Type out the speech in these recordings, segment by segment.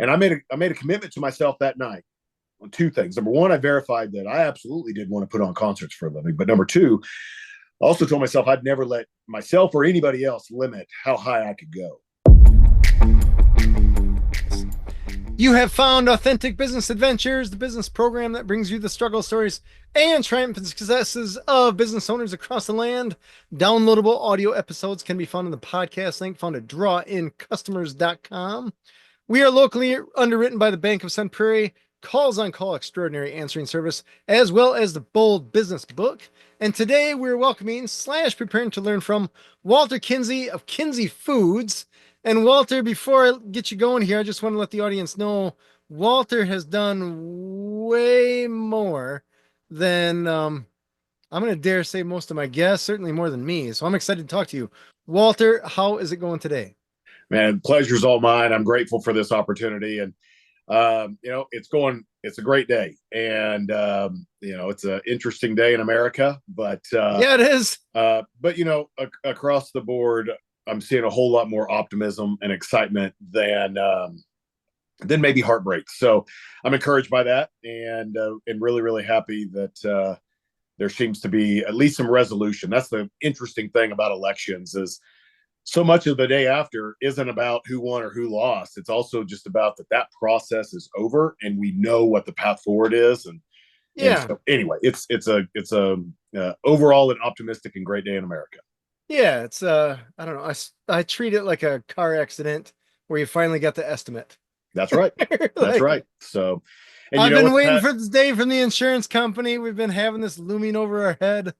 And I made a commitment to myself that night on two things. Number one, I verified that I absolutely did want to put on concerts for a living. But number two, I also told myself I'd never let myself or anybody else limit how high I could go. You have found Authentic Business Adventures, the business program that brings you the struggle stories and triumphant successes of business owners across the land. Downloadable audio episodes can be found in the podcast link found at drawincustomers.com. We are locally underwritten by the Bank of Sun Prairie, Calls on Call Extraordinary Answering Service, as well as the Bold Business Book. And today we're welcoming / preparing to learn from Walter Kinzie of Kinzie Foods. And Walter, before I get you going here, I just want to let the audience know Walter has done way more than I'm going to dare say most of my guests, certainly more than me. So I'm excited to talk to you. Walter, how is it going today? Man, pleasure's all mine. I'm grateful for this opportunity. And, it's a great day. And, it's an interesting day in America. But yeah, it is. Across the board, I'm seeing a whole lot more optimism and excitement than maybe heartbreak. So I'm encouraged by that, and really, really happy that there seems to be at least some resolution. That's the interesting thing about elections is so much of the day after isn't about who won or who lost. It's also just about that process is over and we know what the path forward is. And so anyway, it's a overall an optimistic and great day in America. Yeah, it's I don't know. I treat it like a car accident where you finally got the estimate. That's right. That's right. So, and I've been waiting for this day from the insurance company. We've been having this looming over our head,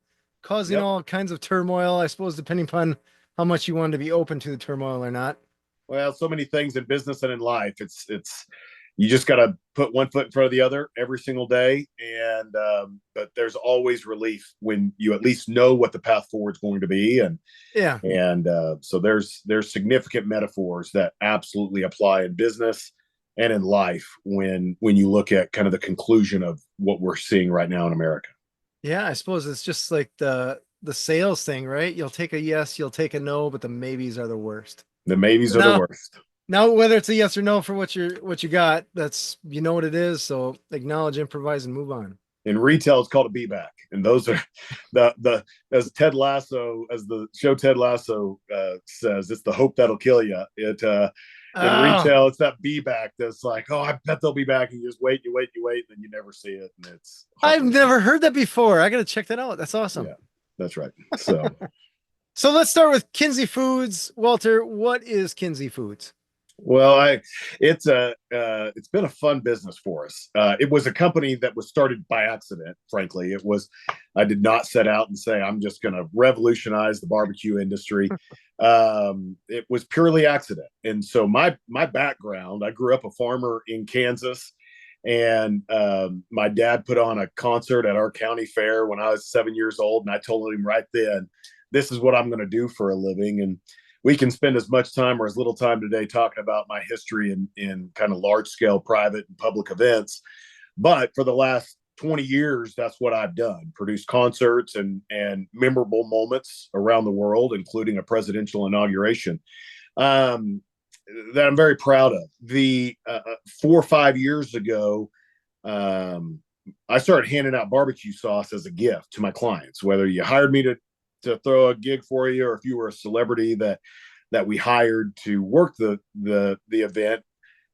causing all kinds of turmoil, I suppose, depending upon how much you want to be open to the turmoil or not. Well, so many things in business and in life. It's you just got to put one foot in front of the other every single day. And but there's always relief when you at least know what the path forward is going to be. And so there's significant metaphors that absolutely apply in business and in life when you look at kind of the conclusion of what we're seeing right now in America. Yeah, I suppose it's just like the sales thing, right? You'll take a yes, you'll take a no, but the maybes are the worst. The maybes are the worst. Now, whether it's a yes or no for what you got, that's what it is. So acknowledge, improvise, and move on. In retail, it's called a be back, and those are as Ted Lasso, as the show Ted Lasso says, it's the hope that'll kill you. In retail, it's that be back that's like, oh, I bet they'll be back, and you just wait, and then you never see it, and it's. I've never heard that before. I got to check that out. That's awesome. Yeah, that's right. So, so let's start with Kinzie Foods. Walter, what is Kinzie Foods? Well, it's been a fun business for us. It was a company that was started by accident. Frankly, I did not set out and say I'm just going to revolutionize the barbecue industry. It was purely accident. And so my background, I grew up a farmer in Kansas, and my dad put on a concert at our county fair when I was 7 years old, and I told him right then, this is what I'm going to do for a living. And we can spend as much time or as little time today talking about my history in kind of large scale private and public events. But for the last 20 years, that's what I've done, produced concerts and memorable moments around the world, including a presidential inauguration that I'm very proud of. 4 or 5 years ago, I started handing out barbecue sauce as a gift to my clients, whether you hired me to throw a gig for you, or if you were a celebrity that we hired to work the event.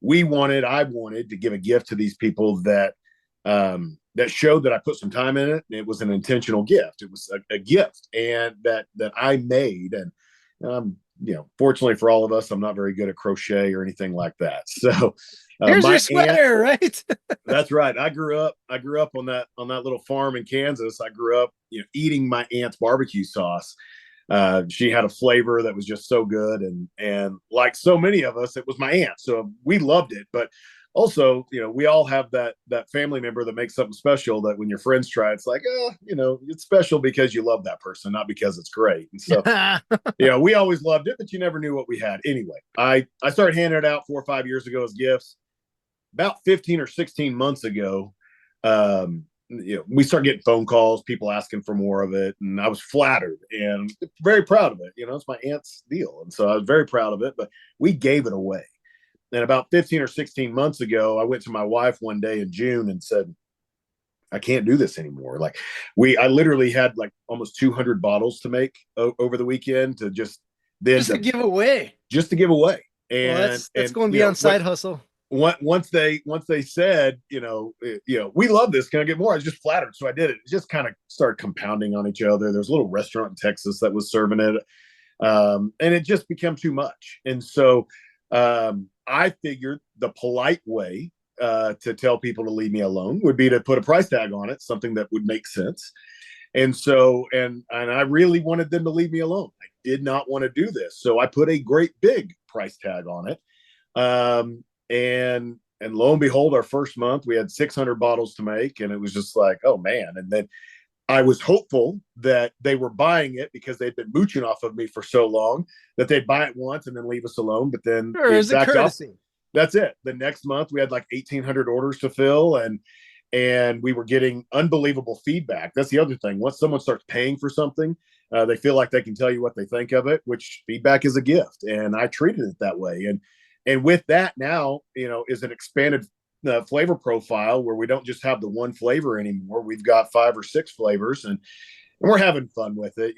I wanted to give a gift to these people that showed that I put some time in it. It was an intentional gift. It was a gift, and that I made. And fortunately for all of us, I'm not very good at crochet or anything like that. So here's your sweater, right? That's right. I grew up on that little farm in Kansas. I grew up, eating my aunt's barbecue sauce. She had a flavor that was just so good, and like so many of us, it was my aunt, so we loved it. But also, we all have that family member that makes something special that when your friends try, it's like, it's special because you love that person, not because it's great. And so, we always loved it, but you never knew what we had. Anyway, I started handing it out 4 or 5 years ago as gifts. About 15 or 16 months ago, we started getting phone calls, people asking for more of it, and I was flattered and very proud of it. It's my aunt's deal, and so I was very proud of it. But we gave it away. And about 15 or 16 months ago, I went to my wife one day in June and said, I can't do this anymore. Like I literally had like almost 200 bottles to make over the weekend to Just to give away. just to give away. Well, And, that's and, going beyond side hustle. Once they said, we love this, can I get more? I was just flattered, so I did it. It just kind of started compounding on each other. There's a little restaurant in Texas that was serving it, and it just became too much. And so I figured the polite way to tell people to leave me alone would be to put a price tag on it, something that would make sense. And so, and I really wanted them to leave me alone. I did not want to do this, so I put a great big price tag on it. And lo and behold, our first month we had 600 bottles to make, and it was just like, oh man. And then I was hopeful that they were buying it because they'd been mooching off of me for so long that they'd buy it once and then leave us alone. But then the exact courtesy. That's it. The next month we had like 1,800 orders to fill, and we were getting unbelievable feedback. That's the other thing. Once someone starts paying for something, they feel like they can tell you what they think of it, which feedback is a gift. And I treated it that way. And with that now, is an expanded flavor profile where we don't just have the one flavor anymore. We've got 5 or 6 flavors, and we're having fun with it.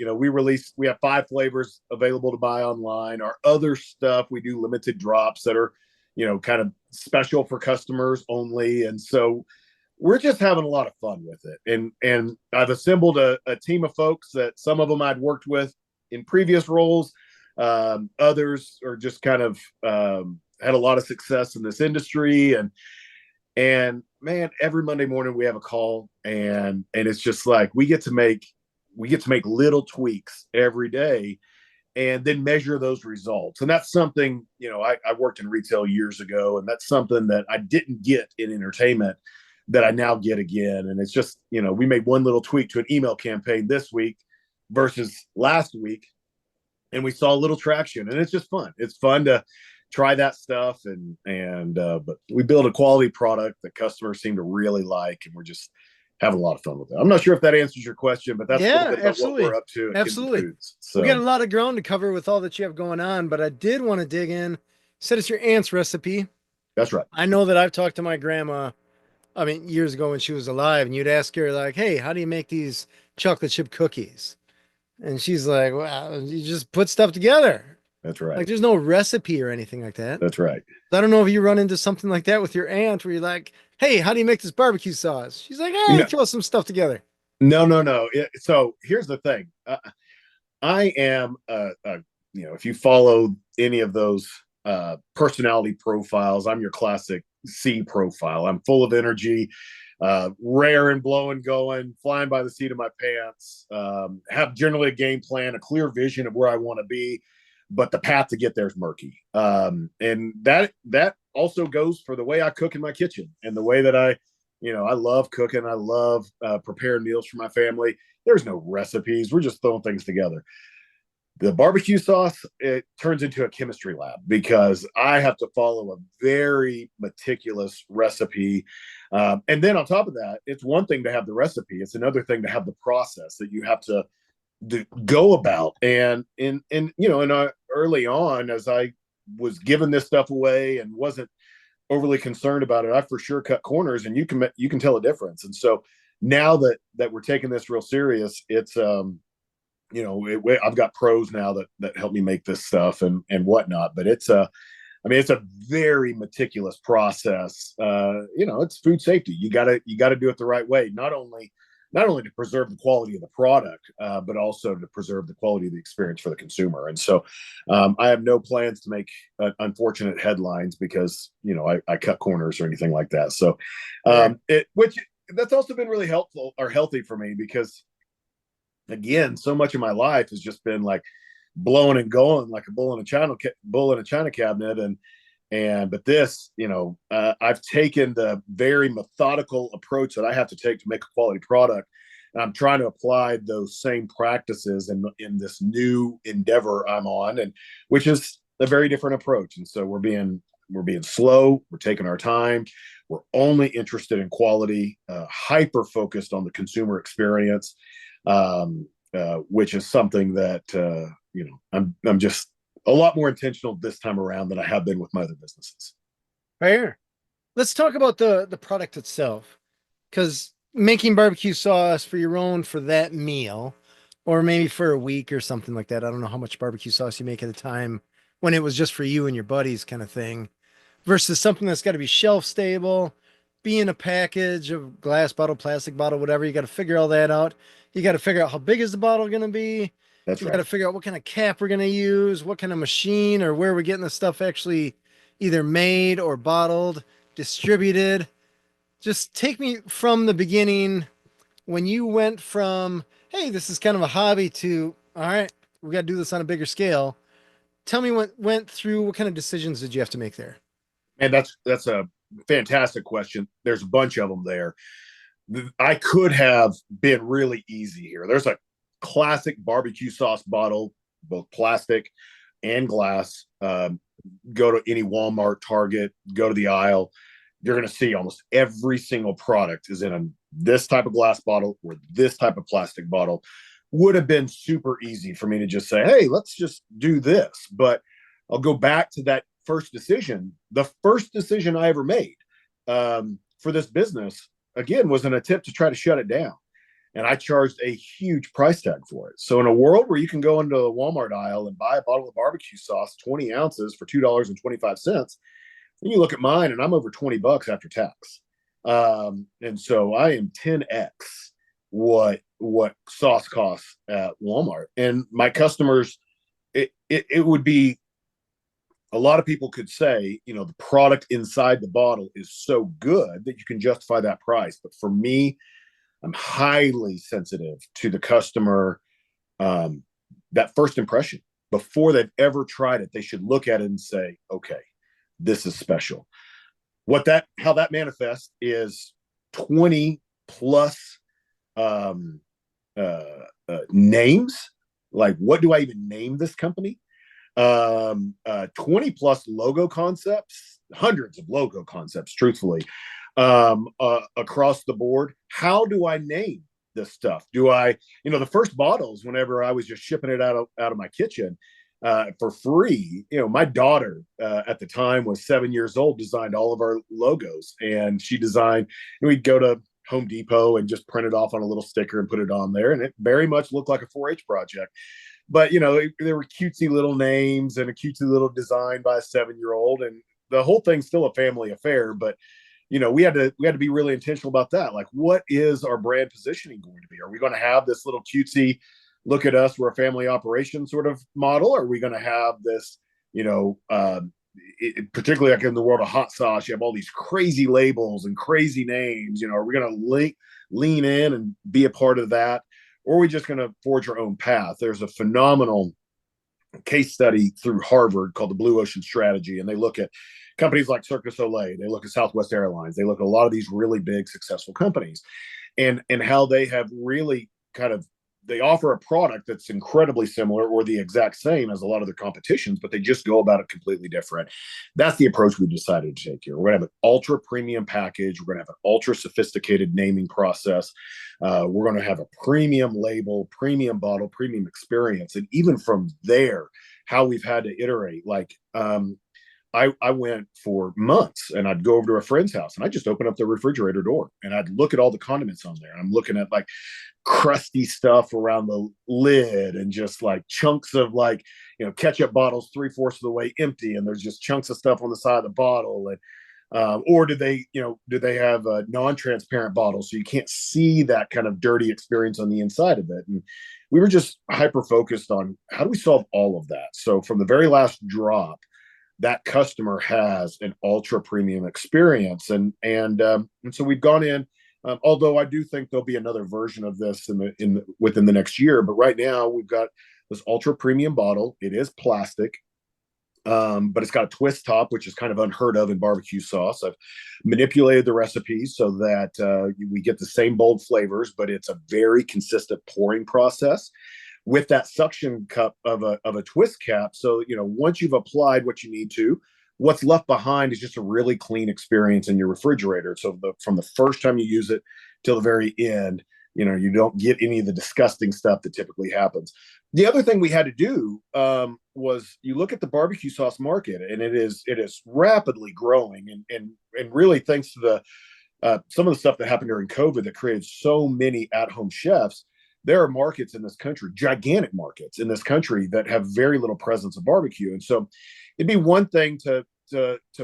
We have 5 flavors available to buy online. Our other stuff, we do limited drops that are, kind of special for customers only. And so we're just having a lot of fun with it. And I've assembled a team of folks that some of them I'd worked with in previous roles. Others are just kind of had a lot of success in this industry, and man, every Monday morning we have a call, and it's just like we get to make little tweaks every day, and then measure those results. And that's something, I worked in retail years ago, and that's something that I didn't get in entertainment that I now get again. And it's just, we made one little tweak to an email campaign this week versus last week, and we saw a little traction, and it's just fun. It's fun to try that stuff, but we build a quality product that customers seem to really like, and we're just having a lot of fun with it. I'm not sure if that answers your question, but that's a little bit about what we're up to at absolutely. Foods. So we got a lot of ground to cover with all that you have going on, but I did want to dig in. You said it's your aunt's recipe. That's right. I know that I've talked to my grandma, years ago when she was alive, and you'd ask her like, hey, how do you make these chocolate chip cookies? And she's like, well, you just put stuff together. That's right. Like there's no recipe or anything like that. That's right. I don't know if you run into something like that with your aunt where you're like, hey, how do you make this barbecue sauce? She's like, hey, throw some stuff together. No. So here's the thing. I am, if you follow any of those personality profiles, I'm your classic C profile. I'm full of energy, rare and blowing, going, flying by the seat of my pants, have generally a game plan, a clear vision of where I want to be, but the path to get there is murky. And that also goes for the way I cook in my kitchen and the way that I love cooking. I love preparing meals for my family. There's no recipes. We're just throwing things together. The barbecue sauce, it turns into a chemistry lab because I have to follow a very meticulous recipe. And then on top of that, it's one thing to have the recipe. It's another thing to have the process that you have to go about. And early on, as I was giving this stuff away and wasn't overly concerned about it, I for sure cut corners, and you can tell a difference. And so now that we're taking this real serious, it's I've got pros now that help me make this stuff and whatnot. But it's a very meticulous process. It's food safety. You gotta do it the right way. Not only to preserve the quality of the product, but also to preserve the quality of the experience for the consumer. And so I have no plans to make unfortunate headlines because, I cut corners or anything like that. So which that's also been really helpful or healthy for me because, again, so much of my life has just been like blowing and going like a bull in a china cabinet. But this, I've taken the very methodical approach that I have to take to make a quality product. And I'm trying to apply those same practices in this new endeavor I'm on, and which is a very different approach. And so we're being slow. We're taking our time. We're only interested in quality, hyper focused on the consumer experience, which is something that, I'm just a lot more intentional this time around than I have been with my other businesses. Fair. Let's talk about the product itself, because making barbecue sauce for your own for that meal, or maybe for a week or something like that. I don't know how much barbecue sauce you make at a time when it was just for you and your buddies kind of thing, versus something that's got to be shelf stable, be in a package of glass bottle, plastic bottle, whatever. You got to figure all that out. You got to figure out how big is the bottle going to be. That's You got right. to figure out what kind of cap we're going to use, what kind of machine, or where we're getting the stuff actually either made or bottled, distributed. Just take me from the beginning when you went from, hey, this is kind of a hobby to, all right, we got to do this on a bigger scale. Tell me what went through, what kind of decisions did you have to make there? And that's a fantastic question. There's a bunch of them there. I could have been really easy here. There's a classic barbecue sauce bottle, both plastic and glass. Go to any Walmart, Target, go to the aisle. You're going to see almost every single product is in this type of glass bottle or this type of plastic bottle. Would have been super easy for me to just say, hey, let's just do this. But I'll go back to that first decision. The first decision I ever made for this business, again, was an attempt to try to shut it down. And I charged a huge price tag for it. So in a world where you can go into the Walmart aisle and buy a bottle of barbecue sauce, 20 ounces for $2.25, then you look at mine and I'm over $20 after tax. And so I am 10x what sauce costs at Walmart. And my customers, it would be, a lot of people could say, the product inside the bottle is so good that you can justify that price. But for me, I'm highly sensitive to the customer. That first impression, before they've ever tried it, they should look at it and say, okay, this is special. How that manifests is 20 plus names. Like, what do I even name this company? 20 plus logo concepts, hundreds of logo concepts, truthfully, across the board. How do I name this stuff? Do I, the first bottles, whenever I was just shipping it out of my kitchen for free, my daughter at the time was 7 years old, designed all of our logos. And she designed, we'd go to Home Depot and just print it off on a little sticker and put it on there. And it very much looked like a 4-H project. But, there were cutesy little names and a cutesy little design by a 7-year-old. And the whole thing's still a family affair. But, we had to be really intentional about that. Like, what is our brand positioning going to be? Are we going to have this little cutesy, look at us, we're a family operation sort of model? Or are we going to have this, particularly like in the world of hot sauce, you have all these crazy labels and crazy names. Are we going to lean in and be a part of that? Or are we just going to forge our own path? There's a phenomenal case study through Harvard called the Blue Ocean Strategy. And they look at companies like Cirque du Soleil. They look at Southwest Airlines. They look at a lot of these really big, successful companies and how they have really they offer a product that's incredibly similar or the exact same as a lot of their competitions, but they just go about it completely different. That's the approach we decided to take here. We're going to have an ultra premium package. We're going to have an ultra sophisticated naming process. We're going to have a premium label, premium bottle, premium experience. And even from there, how we've had to iterate, I went for months and I'd go over to a friend's house and I'd just open up the refrigerator door and I'd look at all the condiments on there. And I'm looking at crusty stuff around the lid and just chunks of ketchup bottles 3/4 of the way empty. And there's just chunks of stuff on the side of the bottle. And, or did they have a non-transparent bottle so you can't see that kind of dirty experience on the inside of it? And we were just hyper focused on how do we solve all of that? So from the very last drop, that customer has an ultra premium experience. And so we've gone in, although I do think there'll be another version of this within the next year. But right now we've got this ultra premium bottle. It is plastic, but it's got a twist top, which is kind of unheard of in barbecue sauce. I've manipulated the recipes so that we get the same bold flavors, but it's a very consistent pouring process with that suction cup of a twist cap. So, once you've applied what you need to, what's left behind is just a really clean experience in your refrigerator. So from the first time you use it till the very end, you don't get any of the disgusting stuff that typically happens. The other thing we had to do was you look at the barbecue sauce market, and it is rapidly growing, and really thanks to the some of the stuff that happened during COVID that created so many at-home chefs. There are markets in this country, gigantic markets in this country, that have very little presence of barbecue, and so it'd be one thing to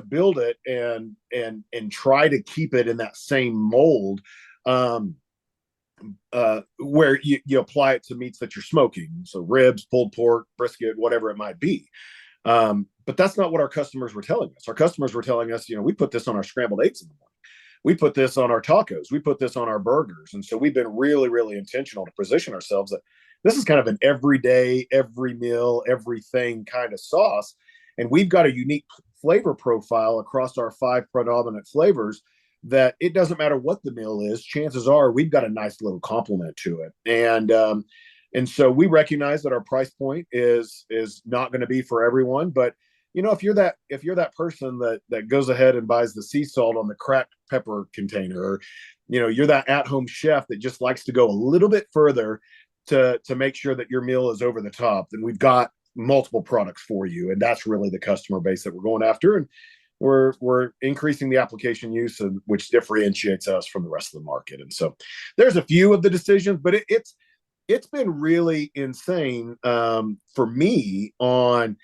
build it and try to keep it in that same mold. Um, where you apply it to meats that you're smoking, so ribs, pulled pork, brisket, whatever it might be. But that's not what our customers were telling us. Our customers were telling us, we put this on our scrambled eggs in the morning. We put this on our tacos. We put this on our burgers. And so we've been really, really intentional to position ourselves that this is kind of an everyday, every meal, everything kind of sauce. And we've got a unique flavor profile across our 5 predominant flavors that it doesn't matter what the meal is. Chances are we've got a nice little complement to it. And so we recognize that our price point is not going to be for everyone, but if you're that person that goes ahead and buys the sea salt on the cracked pepper container, or you're that at-home chef that just likes to go a little bit further to make sure that your meal is over the top, then we've got multiple products for you. And that's really the customer base that we're going after. And we're increasing the application use, which differentiates us from the rest of the market. And so there's a few of the decisions, but it's been really insane for me on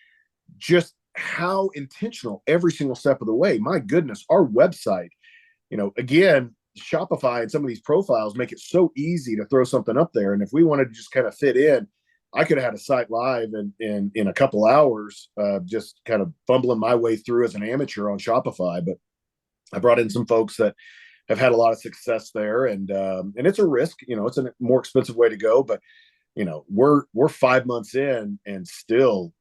just how intentional every single step of the way. My goodness, our website, again, Shopify and some of these profiles make it so easy to throw something up there. And if we wanted to just kind of fit in, I could have had a site live in a couple hours, just kind of fumbling my way through as an amateur on Shopify. But I brought in some folks that have had a lot of success there, and it's a risk. It's a more expensive way to go, but we're 5 months in, and still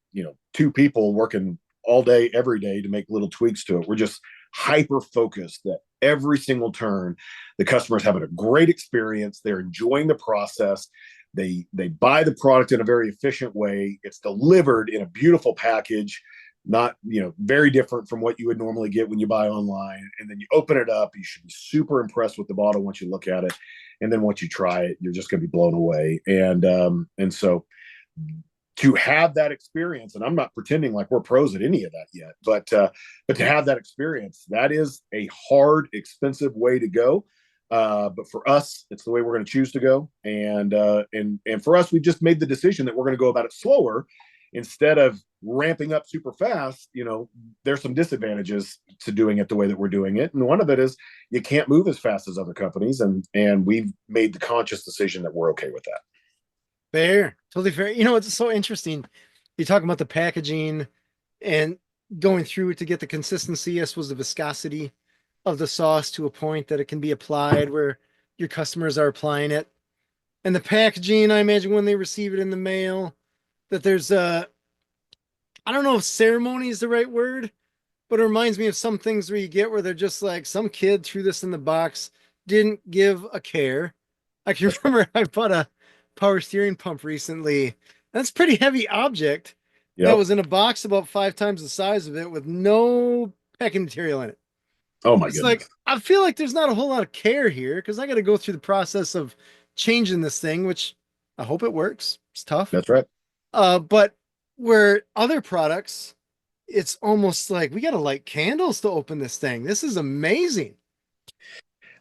2 people working all day, every day to make little tweaks to it. We're just hyper focused that every single turn, the customer's having a great experience. They're enjoying the process. They buy the product in a very efficient way. It's delivered in a beautiful package, not very different from what you would normally get when you buy online. And then you open it up. You should be super impressed with the bottle once you look at it, and then once you try it, you're just going to be blown away. And so to have that experience, and I'm not pretending like we're pros at any of that yet, but to have that experience, that is a hard, expensive way to go. But for us, it's the way we're going to choose to go. And for us, we just made the decision that we're going to go about it slower instead of ramping up super fast. There's some disadvantages to doing it the way that we're doing it. And one of it is you can't move as fast as other companies. And we've made the conscious decision that we're okay with that. Fair, totally fair. It's so interesting. You talk about the packaging and going through it to get the consistency, I suppose the viscosity of the sauce to a point that it can be applied where your customers are applying it. And the packaging, I imagine when they receive it in the mail, that there's I don't know if ceremony is the right word, but it reminds me of some things where you get where they're just like, some kid threw this in the box, didn't give a care. I can remember I bought a power steering pump recently. That's a pretty heavy object that Yep. was in a box about 5 times the size of it with no packing material in it. Oh my It's goodness. like, I feel like there's not a whole lot of care here because I got to go through the process of changing this thing, which I hope it works. It's tough. That's right. But where other products, it's almost like we got to light candles to open this thing. This is amazing.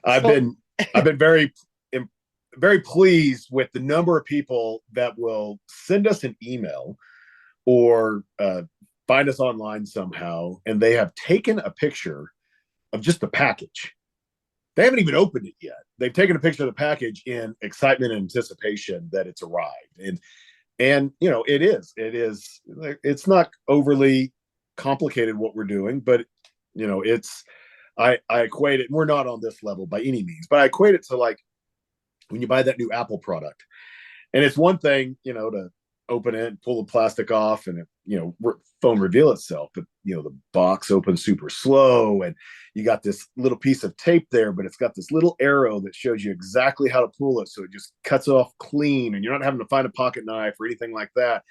I've So, been I've been very pleased with the number of people that will send us an email or find us online somehow, and they have taken a picture of just the package. They haven't even opened it yet. They've taken a picture of the package in excitement and anticipation that it's arrived. And it's not overly complicated what we're doing, but it's I equate it, and we're not on this level by any means, but I equate it to like when you buy that new Apple product. And it's one thing, to open it, pull the plastic off, and phone reveal itself. But the box opens super slow, and you got this little piece of tape there, but it's got this little arrow that shows you exactly how to pull it, so it just cuts it off clean, and you're not having to find a pocket knife or anything like that.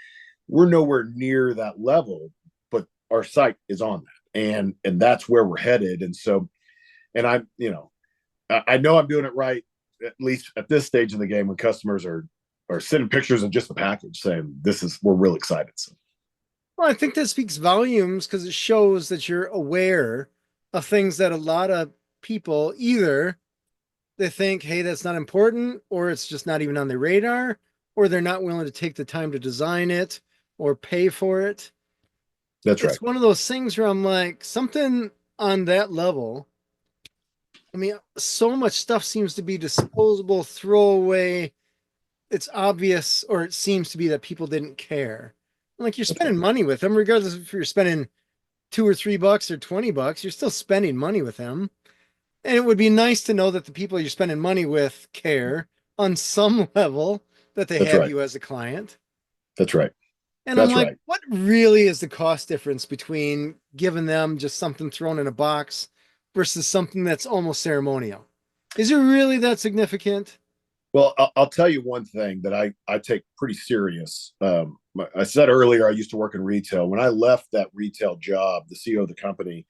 We're nowhere near that level, but our site is on that, and that's where we're headed. And so, and I know I'm doing it right, at least at this stage in the game, when customers are or sending pictures of just the package saying we're real excited. So Well, I think that speaks volumes because it shows that you're aware of things that a lot of people either they think, hey, that's not important, or it's just not even on their radar, or they're not willing to take the time to design it or pay for it. that's right. It's one of those things where I'm like, something on that level. I mean, so much stuff seems to be disposable, throwaway. It's obvious, or it seems to be that people didn't care. Like you're That's right. spending money with them, regardless if you're spending $2 or $3 or $20, you're still spending money with them. And it would be nice to know that the people you're spending money with care on some level that they That's have right. you as a client. That's right. And I'm That's like, right. what really is the cost difference between giving them just something thrown in a box versus something that's almost ceremonial? Is it really that significant? Well, I'll tell you one thing that I take pretty serious. I said earlier I used to work in retail. When I left that retail job, the CEO of the company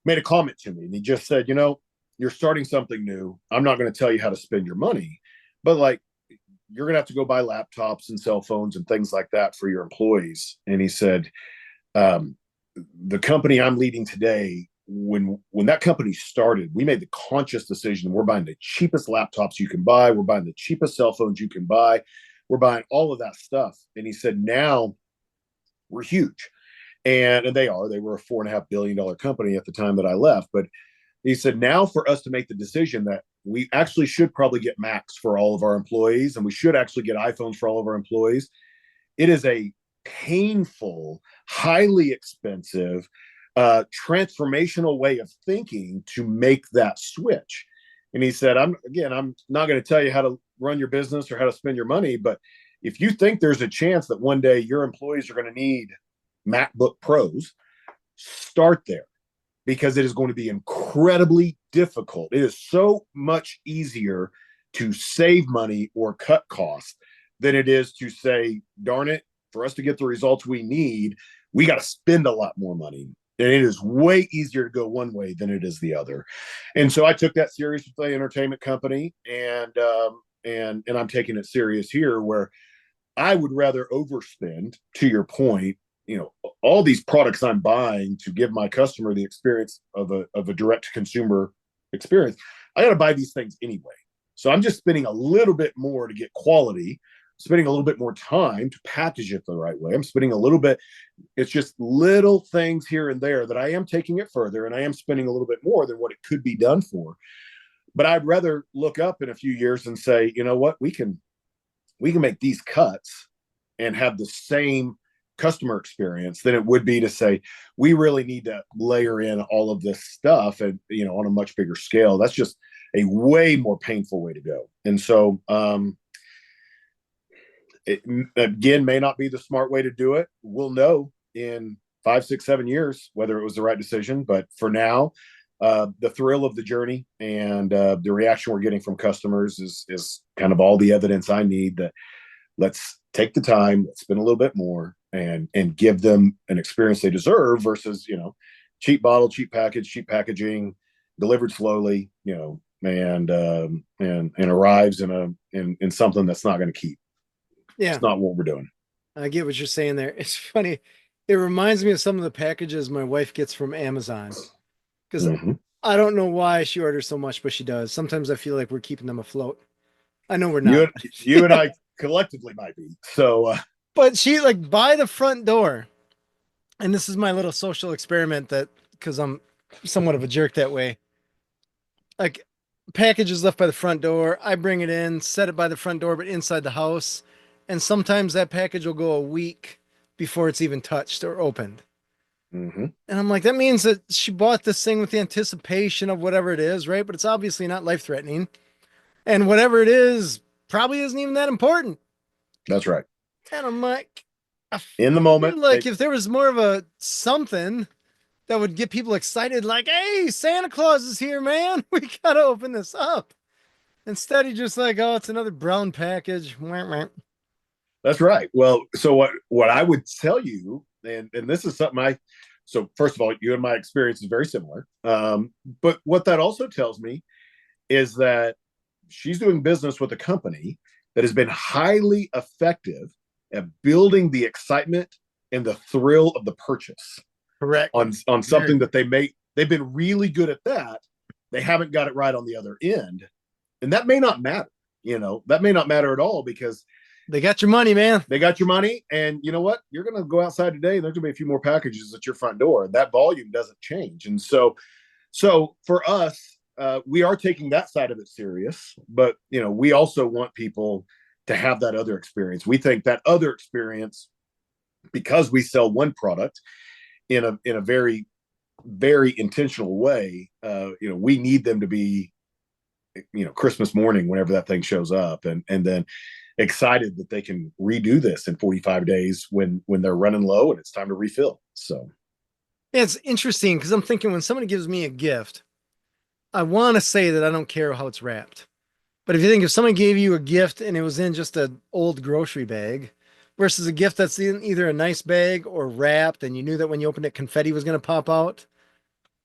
made a comment to me, and he just said, you're starting something new. I'm not going to tell you how to spend your money, but like you're going to have to go buy laptops and cell phones and things like that for your employees. And he said, um, the company I'm leading today, when that company started, we made the conscious decision we're buying the cheapest laptops you can buy, we're buying the cheapest cell phones you can buy, we're buying all of that stuff. And he said, now we're huge. And they were a $4.5 billion company at the time that I left. But he said, now for us to make the decision that we actually should probably get Macs for all of our employees, and we should actually get iPhones for all of our employees, it is a painful, highly expensive, transformational way of thinking to make that switch. And he said, I'm not going to tell you how to run your business or how to spend your money, but if you think there's a chance that one day your employees are going to need MacBook Pros, start there because it is going to be incredibly difficult. It is so much easier to save money or cut costs than it is to say, darn it, for us to get the results we need, we got to spend a lot more money. And it is way easier to go one way than it is the other. And so I took that serious with the entertainment company, and I'm taking it serious here, where I would rather overspend, to your point, all these products I'm buying to give my customer the experience of a direct consumer experience. I got to buy these things anyway. So I'm just spending a little bit more to get quality, spending a little bit more time to package it the right way. I'm spending a little bit. It's just little things here and there that I am taking it further, and I am spending a little bit more than what it could be done for. But I'd rather look up in a few years and say, you know what, we can make these cuts and have the same customer experience than it would be to say we really need to layer in all of this stuff and on a much bigger scale. That's just a way more painful way to go. And so it again may not be the smart way to do it. We'll know in 5, 6, 7 years whether it was the right decision, but for now, the thrill of the journey and the reaction we're getting from customers is kind of all the evidence I need that let's take the time, let's spend a little bit more and give them an experience they deserve versus, cheap bottle, cheap package, cheap packaging, delivered slowly, and arrives in something that's not going to keep. Yeah, It's not what we're doing. I get what you're saying there. It's funny. It reminds me of some of the packages my wife gets from Amazon because Mm-hmm. I don't know why she orders so much, but she does. Sometimes I feel like we're keeping them afloat. I know we're You, not. you and I collectively might be. So, But she like by the front door, and this is my little social experiment that because I'm somewhat of a jerk that way. Like packages left by the front door, I bring it in, set it by the front door, but inside the house. And sometimes that package will go a week before it's even touched or opened. mm-hmm. And I'm like, that means that she bought this thing with the anticipation of whatever it is, right? But it's obviously not life threatening. And whatever it is probably isn't even that important. That's right. And I'm like, I In the feel moment, like if there was more of a something that would get people excited, like, hey, Santa Claus is here, man. We gotta open this up. Instead, he just like, oh, it's another brown package. that's right. Well, so what I would tell you, and this is something so first of all, you and my experience is very similar. But what that also tells me is that she's doing business with a company that has been highly effective at building the excitement and the thrill of the purchase Correct. on something that they've been really good at that. They haven't got it right on the other end. And that may not matter, that may not matter at all, because they got your money, man. They got your money. And you know what? You're going to go outside today and there's going to be a few more packages at your front door. That volume doesn't change. And so for us, we are taking that side of it serious, but we also want people to have that other experience. We think that other experience, because we sell one product in a very, very intentional way, we need them to be, Christmas morning, whenever that thing shows up, and then excited that they can redo this in 45 days when they're running low and it's time to refill. So yeah, it's interesting because I'm thinking when somebody gives me a gift, I want to say that I don't care how it's wrapped. But if you think if someone gave you a gift and it was in just an old grocery bag versus a gift that's in either a nice bag or wrapped, and you knew that when you opened it, confetti was going to pop out,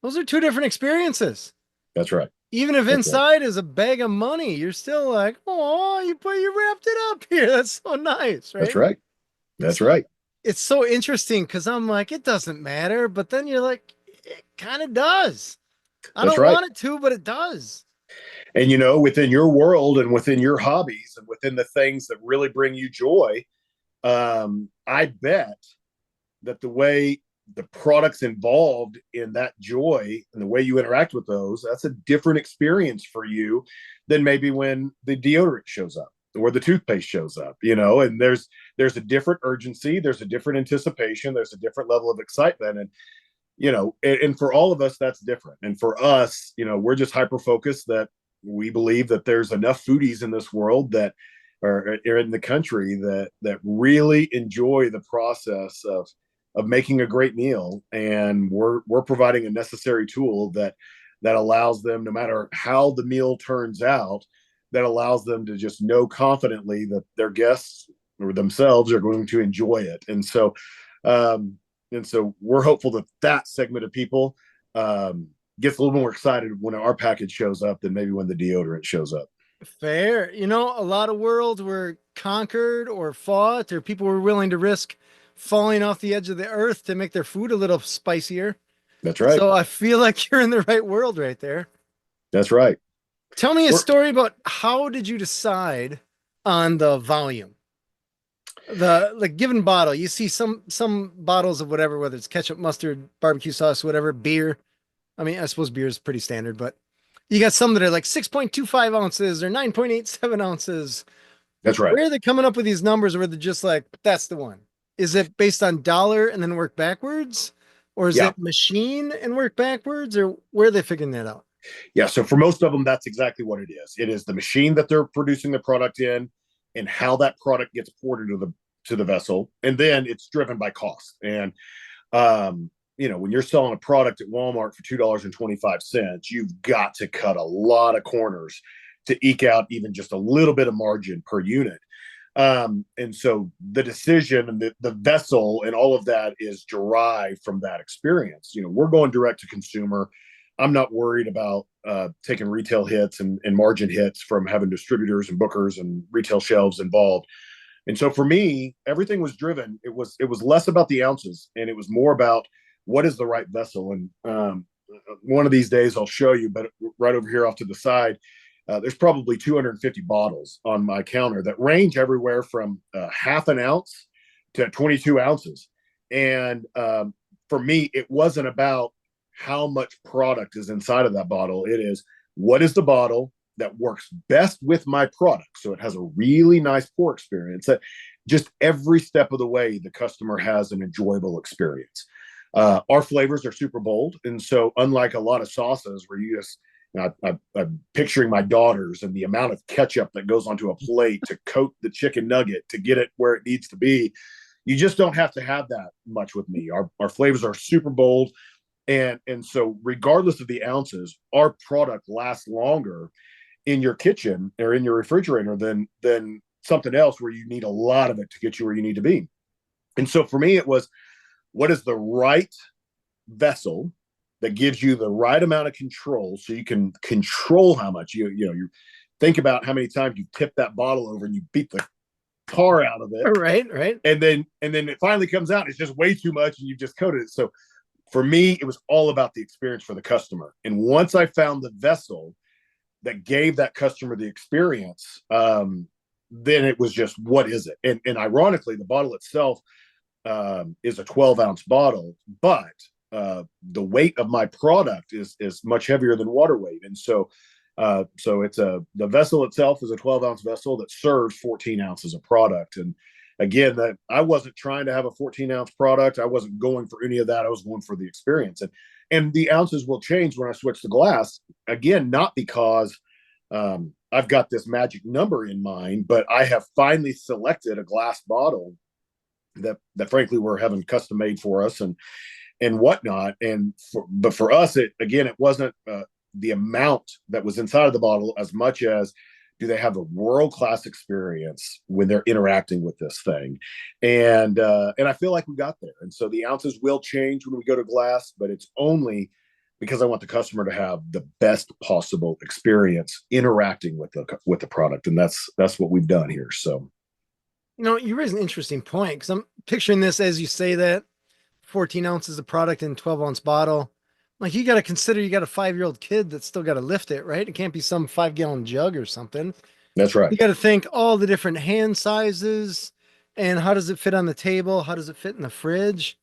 those are two different experiences. That's right. Even if inside is a bag of money, you're still like, oh, you wrapped it up here. That's so nice, right? That's right. That's right. It's so interesting because I'm like, it doesn't matter. But then you're like, it kind of does. I don't want it to, but it does. And, within your world and within your hobbies and within the things that really bring you joy, I bet that the way the products involved in that joy and the way you interact with those, that's a different experience for you than maybe when the deodorant shows up or the toothpaste shows up, and there's a different urgency, there's a different anticipation, there's a different level of excitement. And, and for all of us, that's different. And for us, we're just hyper focused that we believe that there's enough foodies in this world that are in the country that really enjoy the process of making a great meal, and we're providing a necessary tool that allows them, no matter how the meal turns out, that allows them to just know confidently that their guests or themselves are going to enjoy it. And so we're hopeful that segment of people gets a little more excited when our package shows up than maybe when the deodorant shows up. Fair. A lot of worlds were conquered or fought, or people were willing to risk falling off the edge of the earth to make their food a little spicier. That's right. So I feel like you're in the right world right there. That's right. Tell me a story about how did you decide on the volume? The given bottle, you see some bottles of whatever, whether it's ketchup, mustard, barbecue sauce, whatever, beer. I mean, I suppose beer is pretty standard, but you got some that are like 6.25 ounces or 9.87 ounces. That's right. Where are they coming up with these numbers, or they're just like, that's the one? Is it based on dollar and then work backwards? Or is it machine and work backwards? Or where are they figuring that out? Yeah. So for most of them, that's exactly what it is. It is the machine that they're producing the product in and how that product gets poured into the vessel. And then it's driven by cost. And, when you're selling a product at Walmart for $2.25, you've got to cut a lot of corners to eke out even just a little bit of margin per unit. And so the decision and the vessel and all of that is derived from that experience. We're going direct to consumer. I'm not worried about taking retail hits and margin hits from having distributors and bookers and retail shelves involved. And so for me, everything was driven. It was less about the ounces and it was more about what is the right vessel. And one of these days I'll show you, but right over here off to the side, there's probably 250 bottles on my counter that range everywhere from half an ounce to 22 ounces. And for me, it wasn't about how much product is inside of that bottle. It is, what is the bottle that works best with my product? So it has a really nice pour experience that just every step of the way, the customer has an enjoyable experience. Our flavors are super bold. And so unlike a lot of sauces where you just, I'm picturing my daughters and the amount of ketchup that goes onto a plate to coat the chicken nugget to get it where it needs to be. You just don't have to have that much with me. Our flavors are super bold. And so regardless of the ounces, our product lasts longer in your kitchen or in your refrigerator than something else where you need a lot of it to get you where you need to be. And so for me, it was, what is the right vessel that gives you the right amount of control so you can control how much you think about how many times you tip that bottle over and you beat the tar out of it. Right. And then it finally comes out and it's just way too much and you just coated it. So for me, it was all about the experience for the customer. And once I found the vessel that gave that customer the experience, then it was just, what is it? And ironically, the bottle itself is a 12-ounce bottle, but the weight of my product is much heavier than water weight. And so it's the vessel itself is a 12-ounce vessel that serves 14 ounces of product. And again, that I wasn't trying to have a 14-ounce product. I wasn't going for any of that. I was going for the experience. And the ounces will change when I switch to glass. Again, not because I've got this magic number in mind, but I have finally selected a glass bottle that frankly we're having custom made for us and whatnot. But for us, it wasn't the amount that was inside of the bottle as much as, do they have a world-class experience when they're interacting with this thing? And I feel like we got there. And so the ounces will change when we go to glass, but it's only because I want the customer to have the best possible experience interacting with the product. And that's what we've done here. So, You raise an interesting point, because I'm picturing this as you say that 14 ounces of product in 12-ounce bottle. Like, you got to consider you got a 5-year-old kid that's still got to lift it, right? It can't be some 5-gallon jug or something. that's right. You got to think all the different hand sizes and how does it fit on the table? How does it fit in the fridge?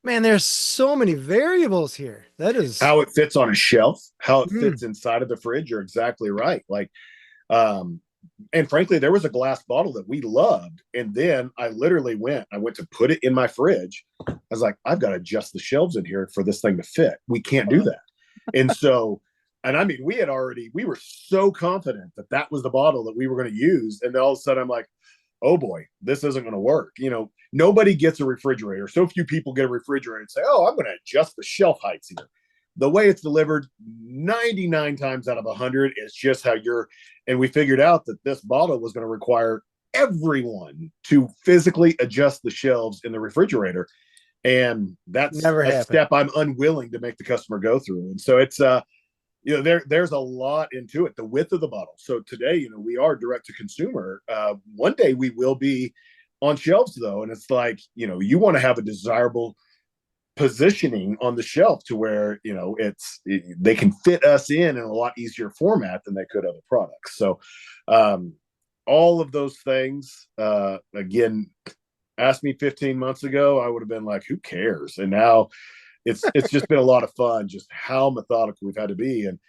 Man, there's so many variables here. That is How it fits on a shelf, how it Mm. fits inside of the fridge. You're exactly right. Like, and frankly, there was a glass bottle that we loved. And then I went to put it in my fridge. I was like, I've got to adjust the shelves in here for this thing to fit. We can't do that. And so, and I mean, we were so confident that that was the bottle that we were going to use. And then all of a sudden I'm like, oh boy, this isn't going to work. Nobody gets a refrigerator. So few people get a refrigerator and say, oh, I'm going to adjust the shelf heights here. The way it's delivered 99 times out of 100 is just how and we figured out that this bottle was going to require everyone to physically adjust the shelves in the refrigerator. And that's Never a happened. step I'm unwilling to make the customer go through. And so it's, there's a lot into it, the width of the bottle. So today, we are direct to consumer. One day we will be on shelves though. And it's like, you want to have a desirable positioning on the shelf to where they can fit us in a lot easier format than they could other products. So all of those things, again, asked me 15 months ago, I would have been like, who cares? And now it's just been a lot of fun, just how methodical we've had to be. And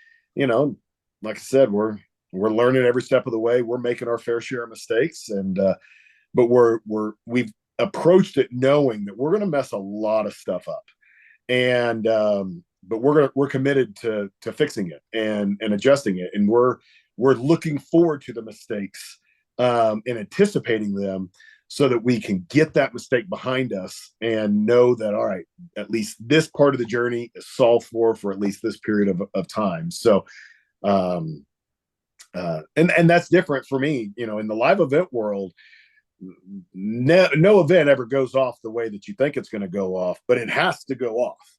like I said, we're learning every step of the way. We're making our fair share of mistakes, and but we've approached it knowing that we're going to mess a lot of stuff up, and but we're committed to fixing it and adjusting it, and we're looking forward to the mistakes and anticipating them so that we can get that mistake behind us and know that, all right, at least this part of the journey is solved for at least this period of time. So and that's different for me, in the live event world. No event ever goes off the way that you think it's going to go off, but it has to go off.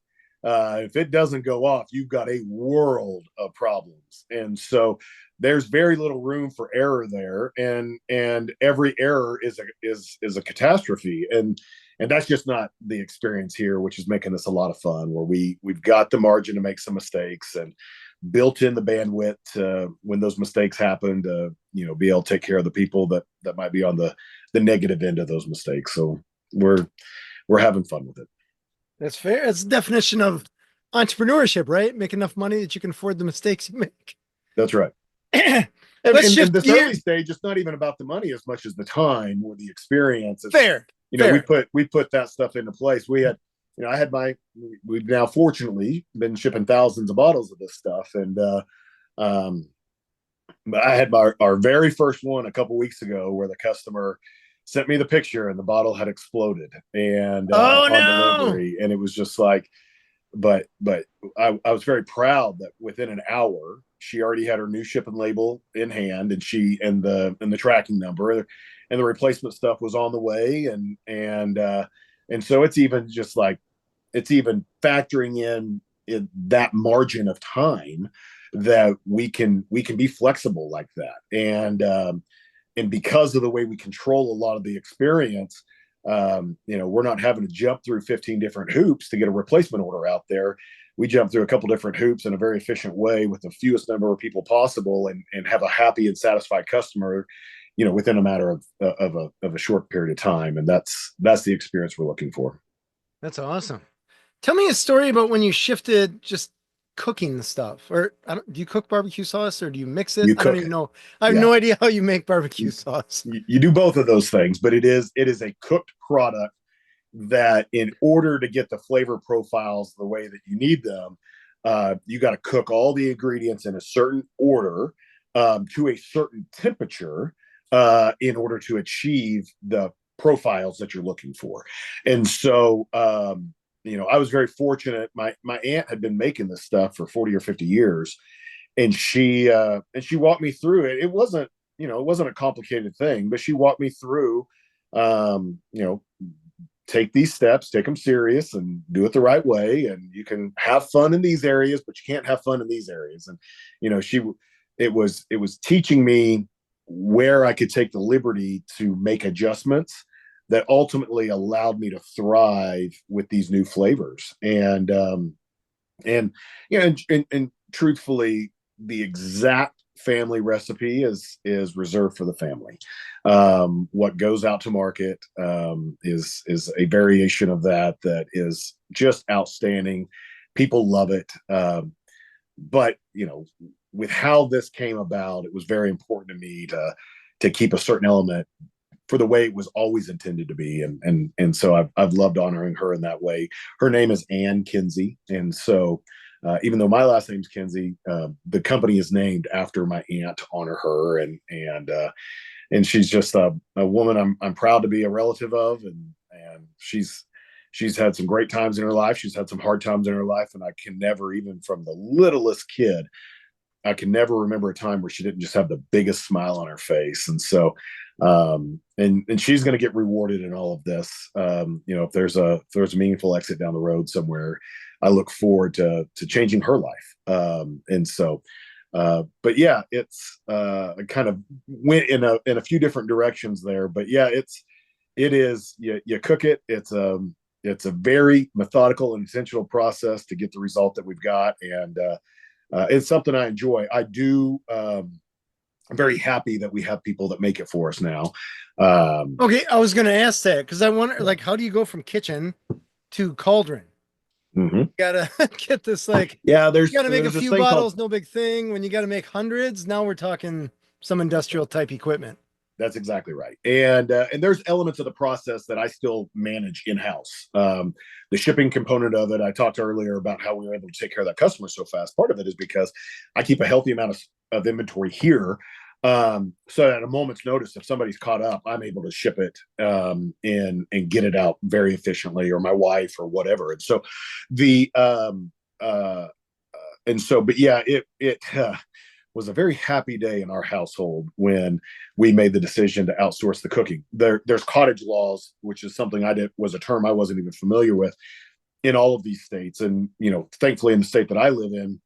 If it doesn't go off, you've got a world of problems. And so there's very little room for error there. And every error is a catastrophe. And that's just not the experience here, which is making this a lot of fun, where we've got the margin to make some mistakes and built in the bandwidth to, when those mistakes happen, to be able to take care of the people that might be on the negative end of those mistakes. So we're having fun with it. That's fair. It's the definition of entrepreneurship, right? Make enough money that you can afford the mistakes you make. That's right. Let's shift in this gears. early stage, it's not even about the money as much as the time or the experience. It's, Fair. we put that stuff into place. We had, we've now fortunately been shipping thousands of bottles of this stuff. And I had our very first one a couple weeks ago where the customer sent me the picture and the bottle had exploded and on delivery. And it was just like, but I was very proud that within an hour she already had her new shipping label in hand, and the tracking number, and the replacement stuff was on the way. And so it's even just like, it's even factoring in that margin of time that we can be flexible like that. And because of the way we control a lot of the experience, we're not having to jump through 15 different hoops to get a replacement order out there. We jump through a couple different hoops in a very efficient way with the fewest number of people possible, and have a happy and satisfied customer, within a matter of a short period of time. And that's the experience we're looking for. That's awesome. Tell me a story about when you shifted just cooking the stuff. Or do you cook barbecue sauce or do you mix it? You I don't cook even it. know. I have Yeah. no idea how you make barbecue sauce. You do both of those things, but it is a cooked product that, in order to get the flavor profiles the way that you need them, you got to cook all the ingredients in a certain order, to a certain temperature, in order to achieve the profiles that you're looking for. And so, I was very fortunate. My aunt had been making this stuff for 40 or 50 years, and she walked me through it. It wasn't a complicated thing, but she walked me through, take these steps, take them serious, and do it the right way. And you can have fun in these areas, but you can't have fun in these areas. And it was teaching me where I could take the liberty to make adjustments that ultimately allowed me to thrive with these new flavors. And truthfully, the exact family recipe is reserved for the family. What goes out to market, is a variation of that is just outstanding. People love it. But with how this came about, it was very important to me to keep a certain element for the way it was always intended to be. And so I've loved honoring her in that way. Her name is Kinzie. And so, even though my last name's Kinzie, the company is named after my aunt to honor her. And she's just a woman I'm proud to be a relative of. And she's had some great times in her life. She's had some hard times in her life. And I can never, even from the littlest kid, I can never remember a time where she didn't just have the biggest smile on her face. And so, and she's going to get rewarded in all of this. If there's a meaningful exit down the road somewhere, I look forward to changing her life. And so, but yeah, it's, kind of went in a few different directions there, but yeah, it is, you cook it. It's a very methodical and intentional process to get the result that we've got. And, it's something I enjoy. I'm very happy that we have people that make it for us now. Okay, I was going to ask that because I wonder, like, how do you go from kitchen to cauldron? Mm-hmm. You gotta get this, like, Yeah, you gotta make a there's this few thing bottles, called. no big thing. When you gotta make hundreds, now we're talking some industrial type equipment. That's exactly right. And there's elements of the process that I still manage in house. The shipping component of it, I talked earlier about how we were able to take care of that customer so fast. Part of it is because I keep a healthy amount of inventory here. So at a moment's notice, if somebody's caught up, I'm able to ship it, and get it out very efficiently, or my wife or whatever. And so the but yeah, it was a very happy day in our household when we made the decision to outsource the cooking. There's cottage laws, which is something was a term I wasn't even familiar with, in all of these states. And, thankfully in the state that I live in,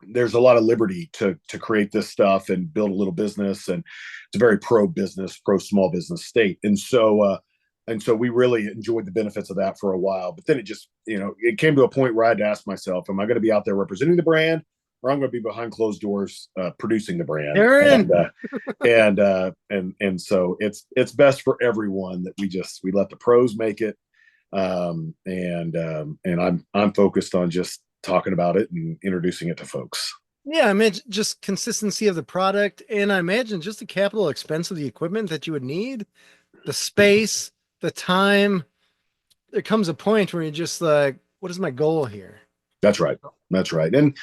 there's a lot of liberty to create this stuff and build a little business. And it's a very pro business, pro small business state. And so we really enjoyed the benefits of that for a while. But then it just, it came to a point where I had to ask myself, am I going to be out there representing the brand, or I'm going to be behind closed doors, producing the brand? Aaron. And so it's best for everyone that we let the pros make it. And I'm focused on just talking about it and introducing it to folks. Yeah, I mean, just consistency of the product, and I imagine just the capital expense of the equipment that you would need, the space, the time. There comes a point where you're just like, what is my goal here? That's right. That's right. And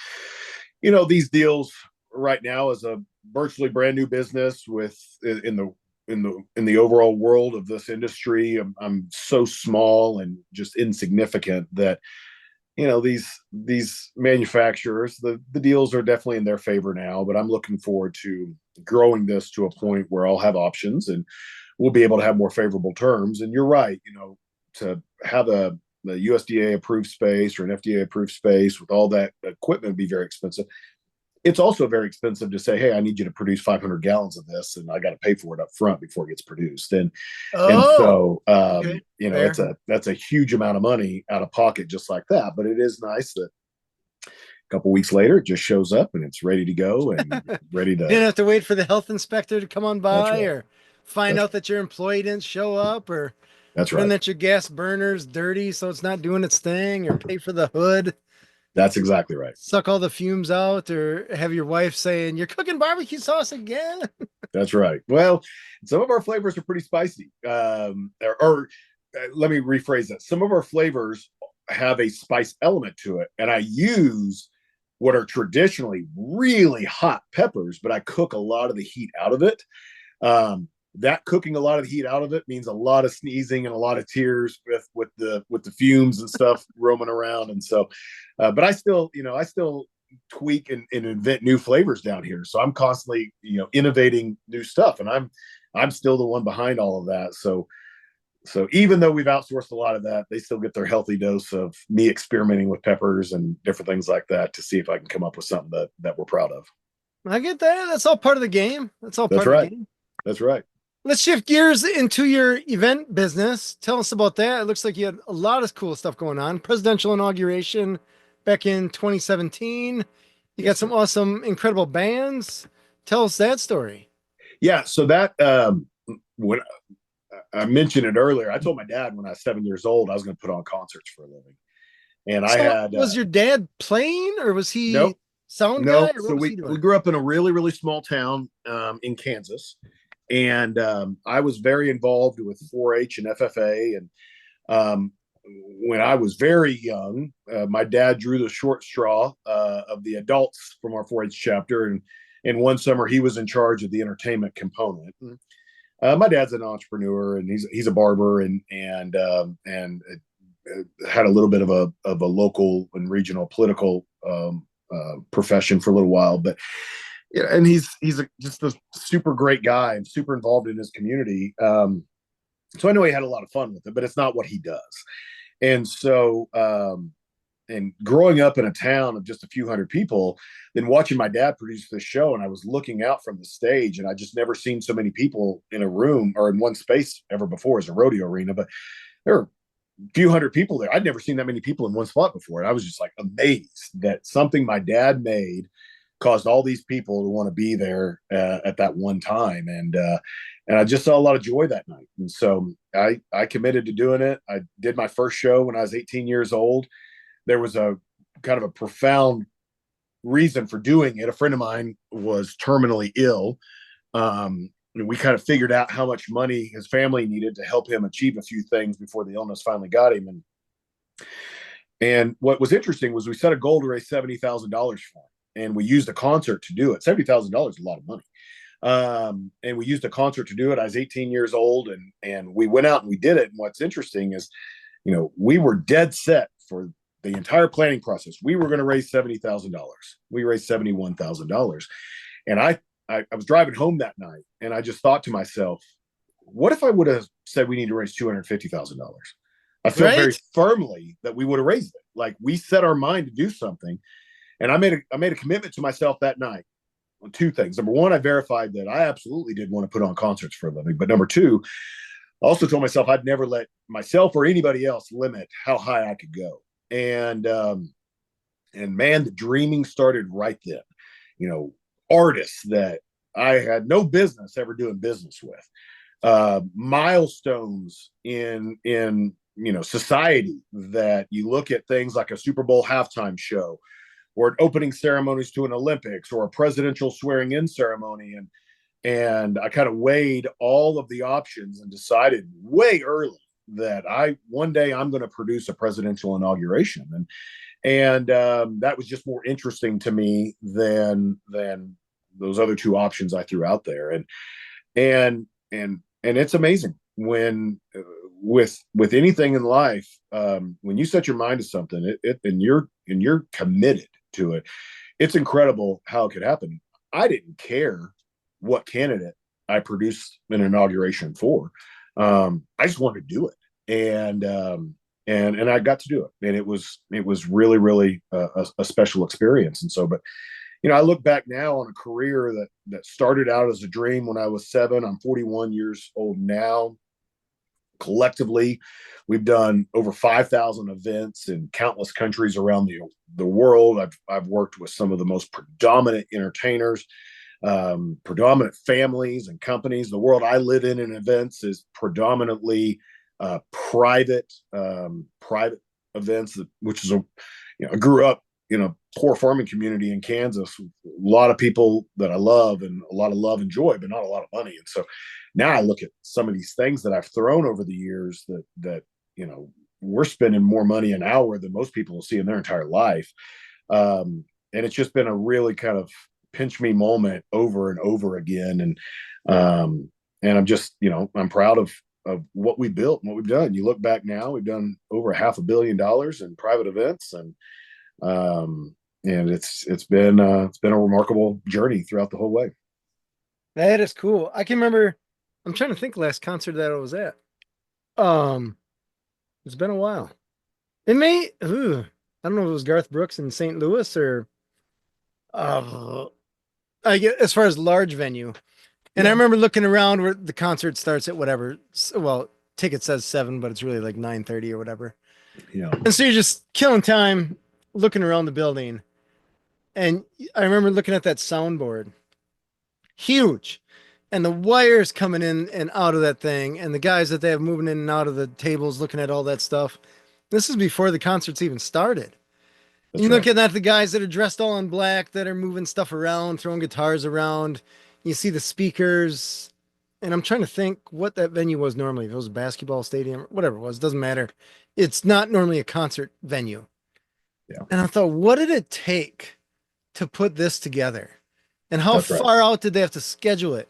these deals right now is a virtually brand new business in the overall world of this industry. I'm so small and just insignificant that these manufacturers, the deals are definitely in their favor now. But I'm looking forward to growing this to a point where I'll have options and we'll be able to have more favorable terms. And you're right, to have the USDA approved space or an FDA approved space with all that equipment would be very expensive. it's also very expensive to say, hey, I need you to produce 500 gallons of this, and I got to pay for it up front before it gets produced. And Oh, so, okay, it's fair. that's a huge amount of money out of pocket just like that. But it is nice that a couple weeks later it just shows up and it's ready to go and ready You to. didn't have to wait for the health inspector to come on That's by right. or find That's out that your employee didn't show up or that's learn right. that your gas burner's dirty so it's not doing its thing or pay for the hood, That's exactly right. suck all the fumes out or have your wife saying, "You're cooking barbecue sauce again." That's right. Well, some of our flavors are pretty spicy. Let me rephrase that. Some of our flavors have a spice element to it, and I use what are traditionally really hot peppers, but I cook a lot of the heat out of it. That cooking a lot of the heat out of it means a lot of sneezing and a lot of tears with the fumes and stuff roaming around. And so, but I still tweak and invent new flavors down here. So I'm constantly innovating new stuff, and I'm still the one behind all of that. So even though we've outsourced a lot of that, they still get their healthy dose of me experimenting with peppers and different things like that to see if I can come up with something that we're proud of. I get that. That's all part of the game. That's all That's part of the right. game. That's right. Let's shift gears into your event business. Tell us about that. It looks like you had a lot of cool stuff going on. Presidential inauguration back in 2017. You Yes, got some sir. awesome, incredible bands. Tell us that story. Yeah. So that when I mentioned it earlier, I told my dad when I was 7 years old I was going to put on concerts for a living, and I So, had was your dad playing or was he nope, sound guy no. or what So was he we doing? grew up in a really really small town in Kansas, and I was very involved with 4-H and FFA, and um, when I was very young, my dad drew the short straw of the adults from our 4-H chapter, and one summer he was in charge of the entertainment component. My dad's an entrepreneur, and he's a barber, and had a little bit of a local and regional political profession for a little while, but yeah, and just a super great guy and super involved in his community. So I know he had a lot of fun with it, but it's not what he does. And so, and growing up in a town of just a few hundred people, then watching my dad produce this show, and I was looking out from the stage, and I just never seen so many people in a room or in one space ever before as a rodeo arena. But there were a few hundred people there. I'd never seen that many people in one spot before. And I was just like amazed that something my dad made caused all these people to want to be there at that one time. And I just saw a lot of joy that night. And so I committed to doing it. I did my first show when I was 18 years old. There was a kind of a profound reason for doing it. A friend of mine was terminally ill. And we kind of figured out how much money his family needed to help him achieve a few things before the illness finally got him. And what was interesting was we set a goal to raise $70,000 for him, and we used a concert to do it. $70,000 is a lot of money. And we used a concert to do it. I was 18 years old, and we went out and we did it. And what's interesting is, we were dead set for the entire planning process. We were going to raise $70,000. We raised $71,000, and I was driving home that night, and I just thought to myself, what if I would have said we need to raise $250,000? I felt very Right? firmly that we would have raised it. Like, we set our mind to do something, and I made a commitment to myself that night on two things. Number one, I verified that I absolutely did want to put on concerts for a living. But number two, I also told myself I'd never let myself or anybody else limit how high I could go. And man, the dreaming started right then. Artists that I had no business ever doing business with, milestones in society, that you look at things like a Super Bowl halftime show, or an opening ceremonies to an Olympics, or a presidential swearing in ceremony. And I kind of weighed all of the options and decided way early that one day I'm going to produce a presidential inauguration. And that was just more interesting to me than those other two options I threw out there. And it's amazing when with anything in life, when you set your mind to something, and you're committed to it, it's incredible how it could happen. I didn't care what candidate I produced an inauguration for. I just wanted to do it, and I got to do it, and it was really really a special experience. And so, but I look back now on a career that started out as a dream when I was 7. I'm 41 years old now. Collectively, we've done over 5,000 events in countless countries around the world. I've worked with some of the most predominant entertainers, predominant families and companies. The world I live in events is predominantly private events, which is I grew up in a poor farming community in Kansas, a lot of people that I love and a lot of love and joy, but not a lot of money. And so now I look at some of these things that I've thrown over the years that we're spending more money an hour than most people will see in their entire life. And it's just been a really kind of pinch me moment over and over again. And I'm just, I'm proud of what we built and what we've done. You look back now, we've done over $500 million in private events, and it's been a remarkable journey throughout the whole way. That is cool. I can remember. I'm trying to think last concert that I was at. Um, it's been a while. It may. I don't know if it was Garth Brooks in St. Louis or. Uh, I get as far as large venue, and I Yeah. remember looking around where the concert starts at whatever. Well, ticket says 7, but it's really like 9:30 or whatever. Yeah. And so you're just killing time looking around the building. And I remember looking at that soundboard, huge, and the wires coming in and out of that thing, and the guys that they have moving in and out of the tables looking at all that stuff. This is before the concerts even started. And That's you're right. looking at the guys that are dressed all in black that are moving stuff around, throwing guitars around. You see the speakers, and I'm trying to think what that venue was normally. If it was a basketball stadium, whatever it was, doesn't matter. It's not normally a concert venue. Yeah. And I thought, what did it take to put this together? And how That's right. far out did they have to schedule it?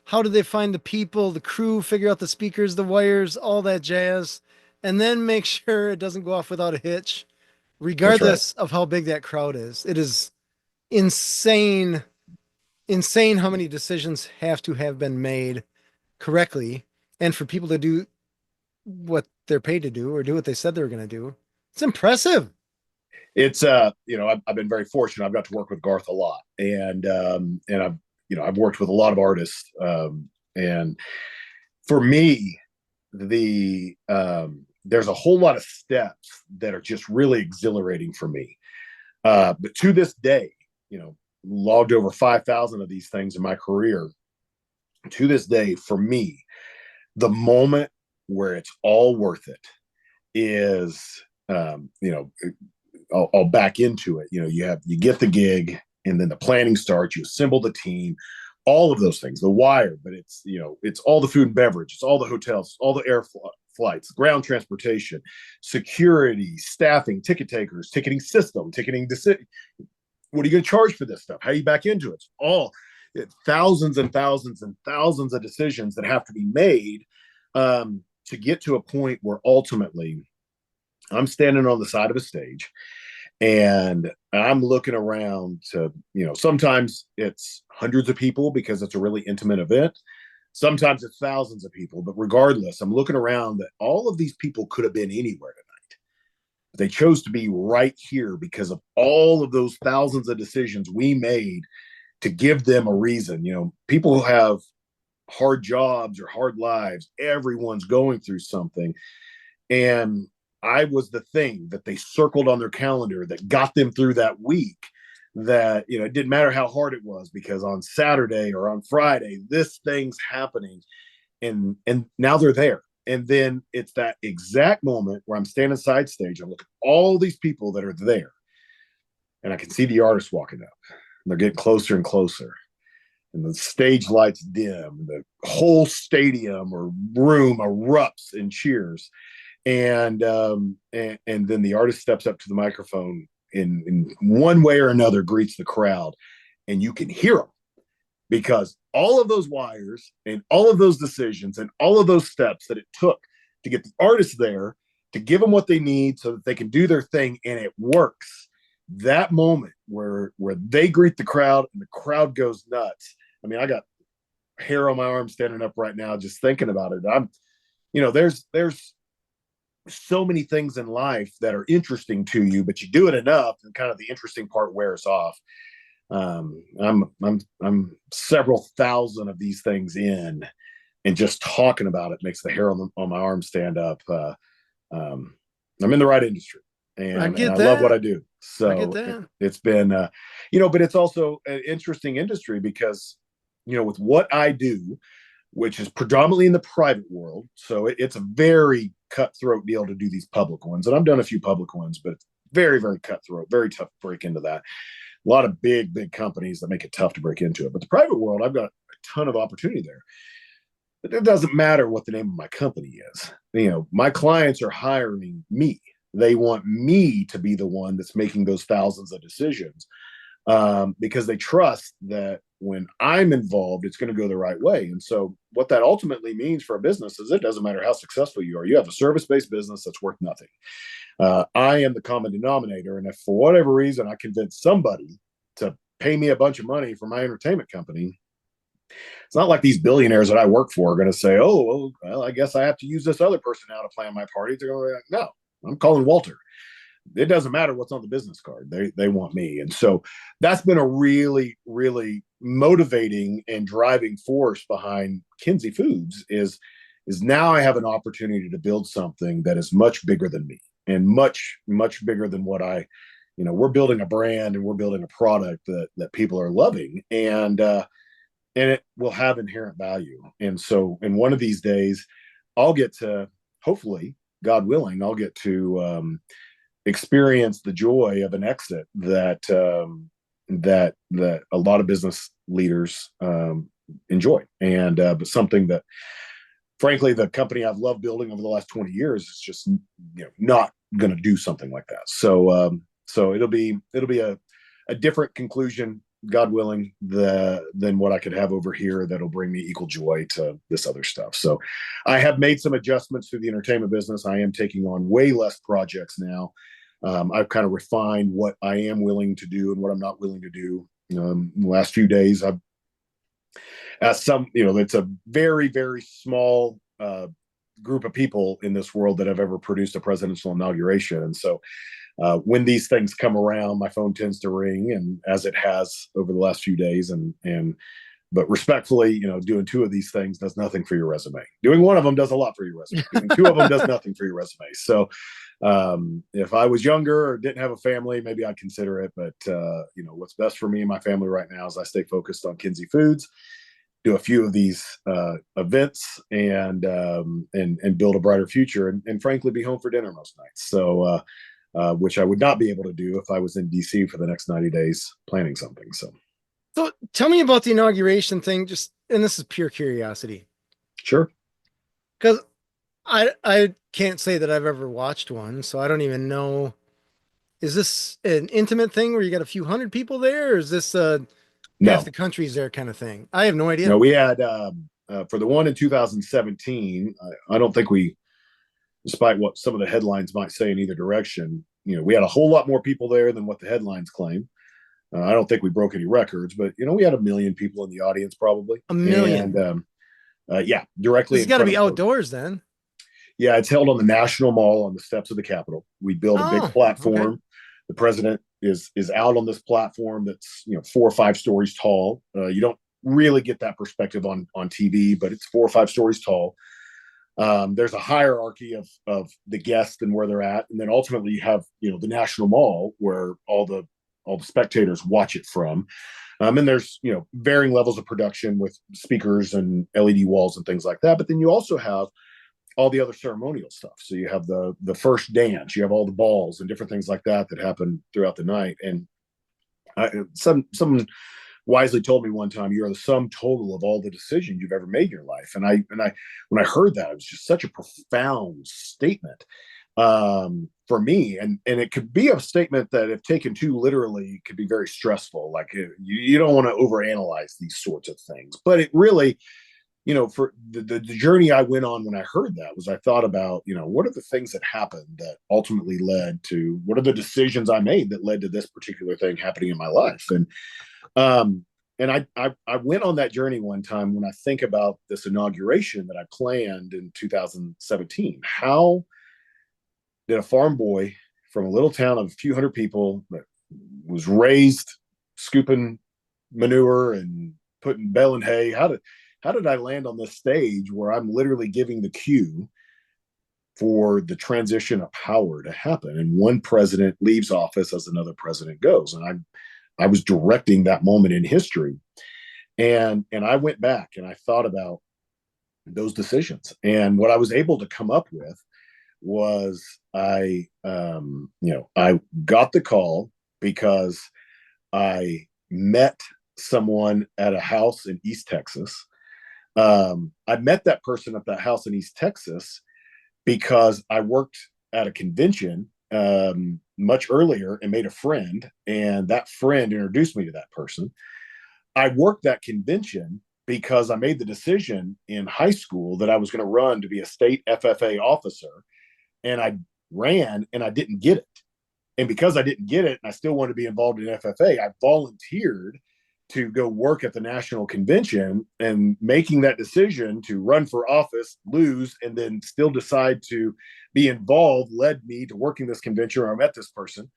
How did they find the people, the crew, figure out the speakers, the wires, all that jazz, and then make sure it doesn't go off without a hitch, That's right. regardless of how big that crowd is? It is insane, insane how many decisions have to have been made correctly, and for people to do what they're paid to do or do what they said they were going to do. It's impressive. It's I've been very fortunate. I've got to work with Garth a lot, and I've worked with a lot of artists, and for me, there's a whole lot of steps that are just really exhilarating for me. But to this day, logged over 5,000 of these things in my career. To this day, for me, the moment where it's all worth it is, um, you know, I'll back into it. You get the gig, and then the planning starts. You assemble the team, all of those things, the wire, but it's all the food and beverage, it's all the hotels, all the flights, ground transportation, security, staffing, ticket takers, ticketing system, ticketing decision. What are you going to charge for this stuff? How do you back into it? It's all thousands and thousands and thousands of decisions that have to be made, to get to a point where ultimately I'm standing on the side of a stage and I'm looking around to, sometimes it's hundreds of people because it's a really intimate event. Sometimes it's thousands of people, but regardless, I'm looking around that all of these people could have been anywhere tonight. They chose to be right here because of all of those thousands of decisions we made to give them a reason. People who have hard jobs or hard lives, everyone's going through something. And I was the thing that they circled on their calendar that got them through that week. That, it didn't matter how hard it was, because on Saturday or on Friday, this thing's happening. And now they're there. And then it's that exact moment where I'm standing side stage. I look at all these people that are there, and I can see the artists walking up. And they're getting closer and closer. And the stage lights dim. The whole stadium or room erupts in cheers. And then the artist steps up to the microphone in one way or another, greets the crowd, and you can hear them, because all of those wires and all of those decisions and all of those steps that it took to get the artists there, to give them what they need so that they can do their thing, and it works. That moment where they greet the crowd and the crowd goes nuts. I mean, I got hair on my arm standing up right now just thinking about it. There's so many things in life that are interesting to you, but you do it enough and kind of the interesting part wears off. I'm several thousand of these things in, and just talking about it makes the hair on my arm stand up. I'm in the right industry, I and get I love what I that. do. I get So that. it's been, but it's also an interesting industry because, with what I do, which is predominantly in the private world, so it's a very cutthroat deal to do these public ones, and I've done a few public ones, but it's very, very cutthroat, very tough to break into that. A lot of big companies that make it tough to break into it. But the private world, I've got a ton of opportunity there. But it doesn't matter what the name of my company is. My clients are hiring me. They want me to be the one that's making those thousands of decisions, because they trust that when I'm involved, it's going to go the right way. And so, what that ultimately means for a business is it doesn't matter how successful you are. You have a service-based business that's worth nothing. I am the common denominator. And if for whatever reason I convince somebody to pay me a bunch of money for my entertainment company, it's not like these billionaires that I work for are going to say, oh, well, I guess I have to use this other person now to plan my party. They're going to be like, no, I'm calling Walter. It doesn't matter what's on the business card. They want me. And so that's been a really, really motivating and driving force behind Kinzie Foods is now I have an opportunity to build something that is much bigger than me and much, much bigger than what we're building a brand and we're building a product that people are loving. And it will have inherent value. And so, in one of these days, I'll get to, hopefully, God willing, I'll get to experience the joy of an exit that a lot of business leaders enjoy, and but something that, frankly, the company I've loved building over the last 20 years is just not going to do something like that. So it'll be a different conclusion, God willing, than what I could have over here that'll bring me equal joy to this other stuff. So I have made some adjustments to the entertainment business. I am taking on way less projects now. I've kind of refined what I am willing to do and what I'm not willing to do. The last few days, I've asked it's a very, very small group of people in this world that have ever produced a presidential inauguration. And so when these things come around, my phone tends to ring, and as it has over the last few days. But respectfully, doing two of these things does nothing for your resume. Doing one of them does a lot for your resume. Doing two of them does nothing for your resume. So if I was younger or didn't have a family, maybe I'd consider it. But what's best for me and my family right now is I stay focused on Kinzie Foods, do a few of these events, and build a brighter future, and frankly, be home for dinner most nights. So. Which I would not be able to do if I was in DC for the next 90 days planning something. So tell me about the inauguration thing, and this is pure curiosity. Sure. Because I can't say that I've ever watched one, so I don't even know. Is this an intimate thing where you got a few hundred people there, or is this half No, the country's there kind of thing? I have no idea. no, we had for the one in 2017. I don't think we, despite what some of the headlines might say in either direction, we had a whole lot more people there than what the headlines claim. I don't think we broke any records, but we had 1 million people in the audience probably. 1 million. And yeah, This directly has in got to front be of folks. outdoors then. Yeah, it's held on the National Mall on the steps of the Capitol. We built a big Oh, okay. platform. The president is out on this platform that's 4 or 5 stories tall. You don't really get that perspective on TV, but it's 4 or 5 stories tall. There's a hierarchy of the guests and where they're at, and then ultimately you have the National Mall where all the spectators watch it from. And there's varying levels of production with speakers and LED walls and things like that. But then you also have all the other ceremonial stuff. So you have the first dance, you have all the balls and different things like that happen throughout the night. And someone wisely told me one time, you're the sum total of all the decisions you've ever made in your life. And I when I heard that, it was just such a profound statement for me. And it could be a statement that, if taken too literally, could be very stressful. Like you don't want to overanalyze these sorts of things. But it really, for the journey I went on when I heard that, was I thought about, what are the things that happened that ultimately led to, what are the decisions I made that led to this particular thing happening in my life? And I went on that journey one time when I think about this inauguration that I planned in 2017. How did a farm boy from a little town of a few hundred people that was raised scooping manure and putting bale and hay. How did I land on this stage where I'm literally giving the cue for the transition of power to happen, and one president leaves office as another president goes, and I was directing that moment in history, and I went back and I thought about those decisions, and what I was able to come up with was I got the call because I met someone at a house in East Texas. I met that person at that house in East Texas because I worked at a convention much earlier and made a friend, and that friend introduced me to that person. I worked that convention because I made the decision in high school that I was going to run to be a state FFA officer, and I ran and I didn't get it. And because I didn't get it and I still wanted to be involved in FFA, I volunteered to go work at the national convention, and making that decision to run for office, lose, and then still decide to be involved led me to working this convention where I met this person.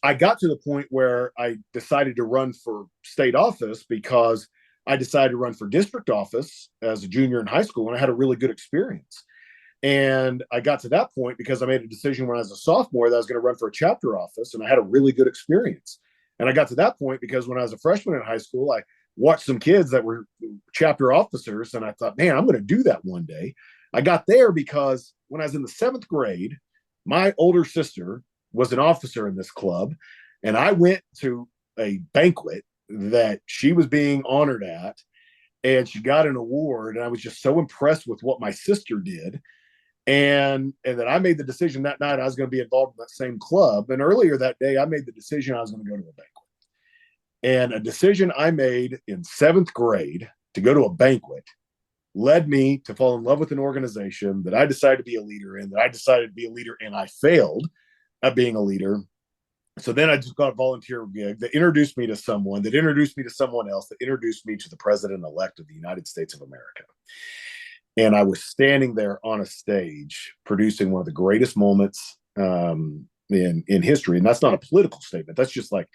I got to the point where I decided to run for state office because I decided to run for district office as a junior in high school, and I had a really good experience. And I got to that point because I made a decision when I was a sophomore that I was going to run for a chapter office, and I had a really good experience. And I got to that point because when I was a freshman in high school, I watched some kids that were chapter officers, and I thought, man, I'm going to do that one day. I got there because when I was in the seventh grade, my older sister was an officer in this club, and I went to a banquet that she was being honored at, and she got an award, and I was just so impressed with what my sister did. And then I made the decision that night I was going to be involved in that same club. And earlier that day, I made the decision I was going to go to a banquet. And a decision I made in seventh grade to go to a banquet led me to fall in love with an organization that I decided to be a leader in, that I decided to be a leader in. I failed at being a leader. So then I just got a volunteer gig that introduced me to someone, that introduced me to someone else, that introduced me to the president-elect of the United States of America. And I was standing there on a stage producing one of the greatest moments in history. And that's not a political statement. That's just like,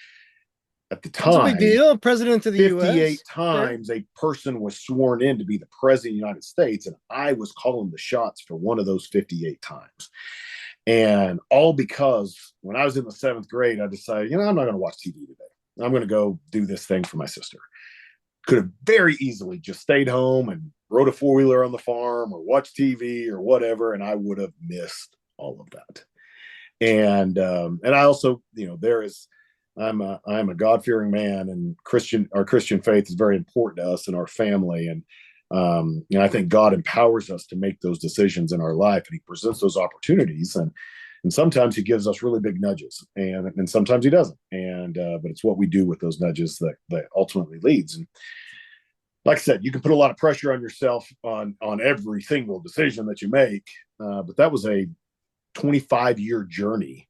at the time, it's a big deal. President of the 58 US. times a person was sworn in to be the president of the United States. And I was calling the shots for one of those 58 times. And all because when I was in the seventh grade, I decided, I'm not going to watch TV today. I'm going to go do this thing for my sister. Could have very easily just stayed home and rode a four-wheeler on the farm or watched TV or whatever, and I would have missed all of that. And I also, I'm a God-fearing man, and our Christian faith is very important to us and our family. And I think God empowers us to make those decisions in our life, and He presents those opportunities, and sometimes He gives us really big nudges, and sometimes He doesn't. But it's what we do with those nudges that ultimately leads. And like I said, you can put a lot of pressure on yourself on every single decision that you make, but that was a 25-year journey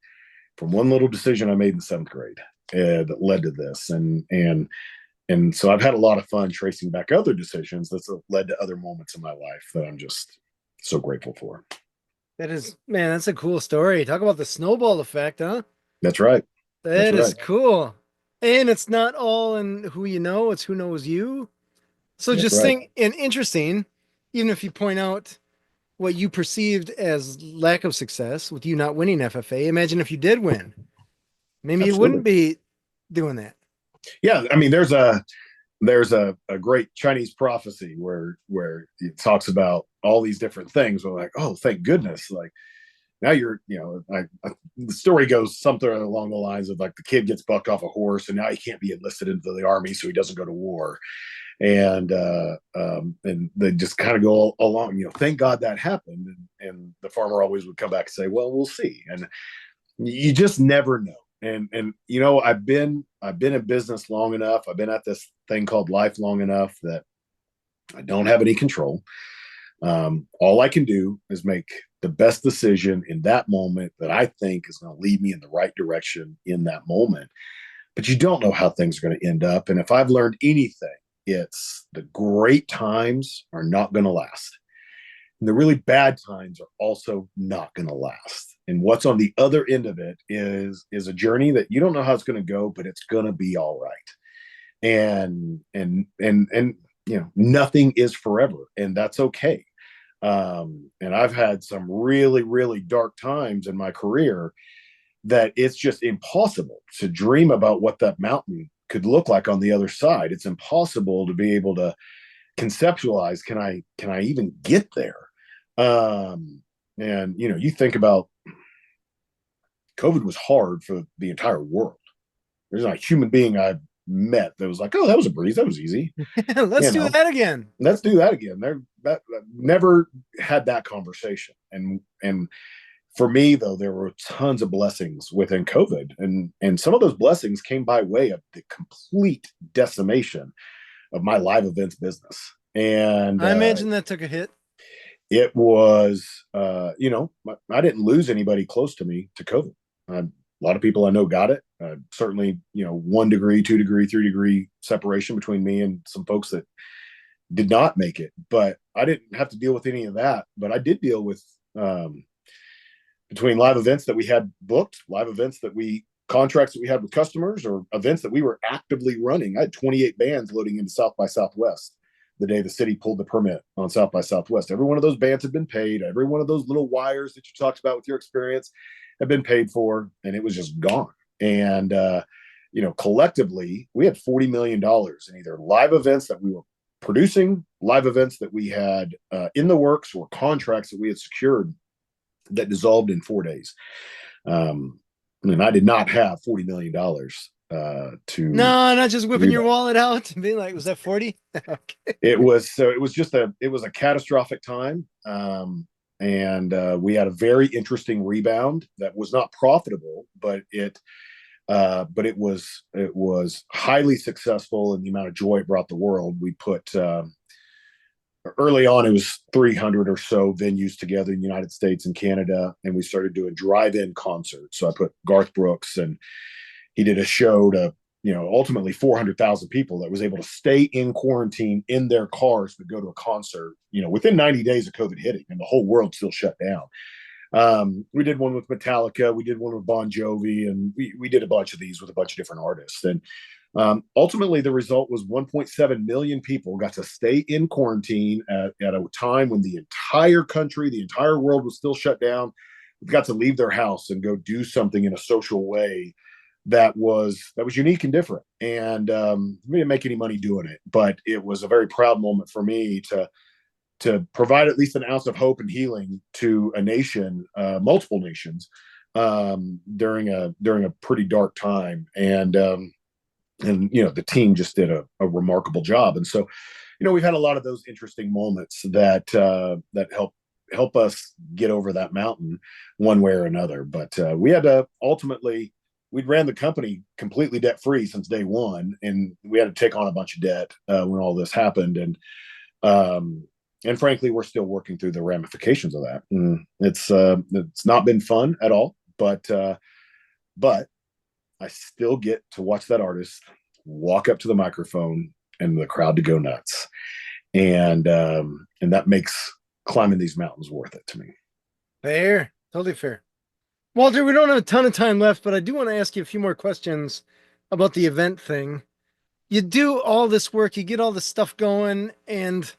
from one little decision I made in seventh grade that led to this. And so I've had a lot of fun tracing back other decisions that's led to other moments in my life that I'm just so grateful for. That is, man, that's a cool story. Talk about the snowball effect, huh? That's right. That is cool. And it's not all in who you know, it's who knows you. So That's just right. think, and interesting, even if you point out what you perceived as lack of success with you not winning FFA, imagine if you did win. Maybe you wouldn't be doing that. Yeah, I mean, there's a great Chinese prophecy where it talks about all these different things. We're like, oh, thank goodness! Like now the story goes something along the lines of like the kid gets bucked off a horse, and now he can't be enlisted into the army, so he doesn't go to war. And they just kind of go along. Thank God that happened. And the farmer always would come back and say, well, we'll see. And you just never know. And I've been in business long enough. I've been at this thing called life long enough that I don't have any control. All I can do is make the best decision in that moment that I think is going to lead me in the right direction in that moment. But you don't know how things are going to end up. And if I've learned anything, it's the great times are not going to last. And the really bad times are also not going to last. and what's on the other end of it is a journey that you don't know how it's going to go, but it's going to be all right. And nothing is forever, and that's okay. And I've had some really, really dark times in my career that it's just impossible to dream about what that mountain could look like on the other side. It's impossible to be able to conceptualize, can I even get there? And you think about, COVID was hard for the entire world. There's not a human being I've met that was like, oh, that was a breeze, that was easy. Let's do that again. Let's do that again. That never had that conversation. And for me, though, there were tons of blessings within COVID, and some of those blessings came by way of the complete decimation of my live events business. And I imagine that took a hit. It was, I didn't lose anybody close to me to COVID. A lot of people I know got it. Certainly, 1 degree, 2 degree, 3 degree separation between me and some folks that did not make it. But I didn't have to deal with any of that. But I did deal with, between live events that we had booked, live events contracts that we had with customers, or events that we were actively running. I had 28 bands loading into South by Southwest the day the city pulled the permit on South by Southwest. Every one of those bands had been paid. Every one of those little wires that you talked about with your experience had been paid for, and it was just gone. And, collectively, we had $40 million in either live events that we were producing, live events that we had in the works, or contracts that we had secured that dissolved in 4 days. And I did not have $40 million to. No, not just whipping your wallet out and being like, was that 40? Okay. It was a catastrophic time. And we had a very interesting rebound that was not profitable, but it was highly successful in the amount of joy it brought the world. We put, early on, it was 300 or so venues together in the United States and Canada, and we started doing drive-in concerts. So I put Garth Brooks, and he did a show to, ultimately 400,000 people that was able to stay in quarantine in their cars but go to a concert, within 90 days of COVID hitting, and the whole world still shut down. We did one with Metallica, we did one with Bon Jovi, and we did a bunch of these with a bunch of different artists. And ultimately, the result was 1.7 million people got to stay in quarantine at a time when the entire country, the entire world was still shut down. They got to leave their house and go do something in a social way that was unique and different. And we didn't make any money doing it, but it was a very proud moment for me to provide at least an ounce of hope and healing to a nation, multiple nations, during a pretty dark time. And the team just did a remarkable job. And so, we've had a lot of those interesting moments that help us get over that mountain one way or another. But we had to ultimately, we'd ran the company completely debt free since day one, and we had to take on a bunch of debt when all this happened. And frankly, we're still working through the ramifications of that. And it's not been fun at all, but I still get to watch that artist walk up to the microphone and the crowd to go nuts. And that makes climbing these mountains worth it to me. Fair. Totally fair. Walter, we don't have a ton of time left, but I do want to ask you a few more questions about the event thing. You do all this work, you get all this stuff going, and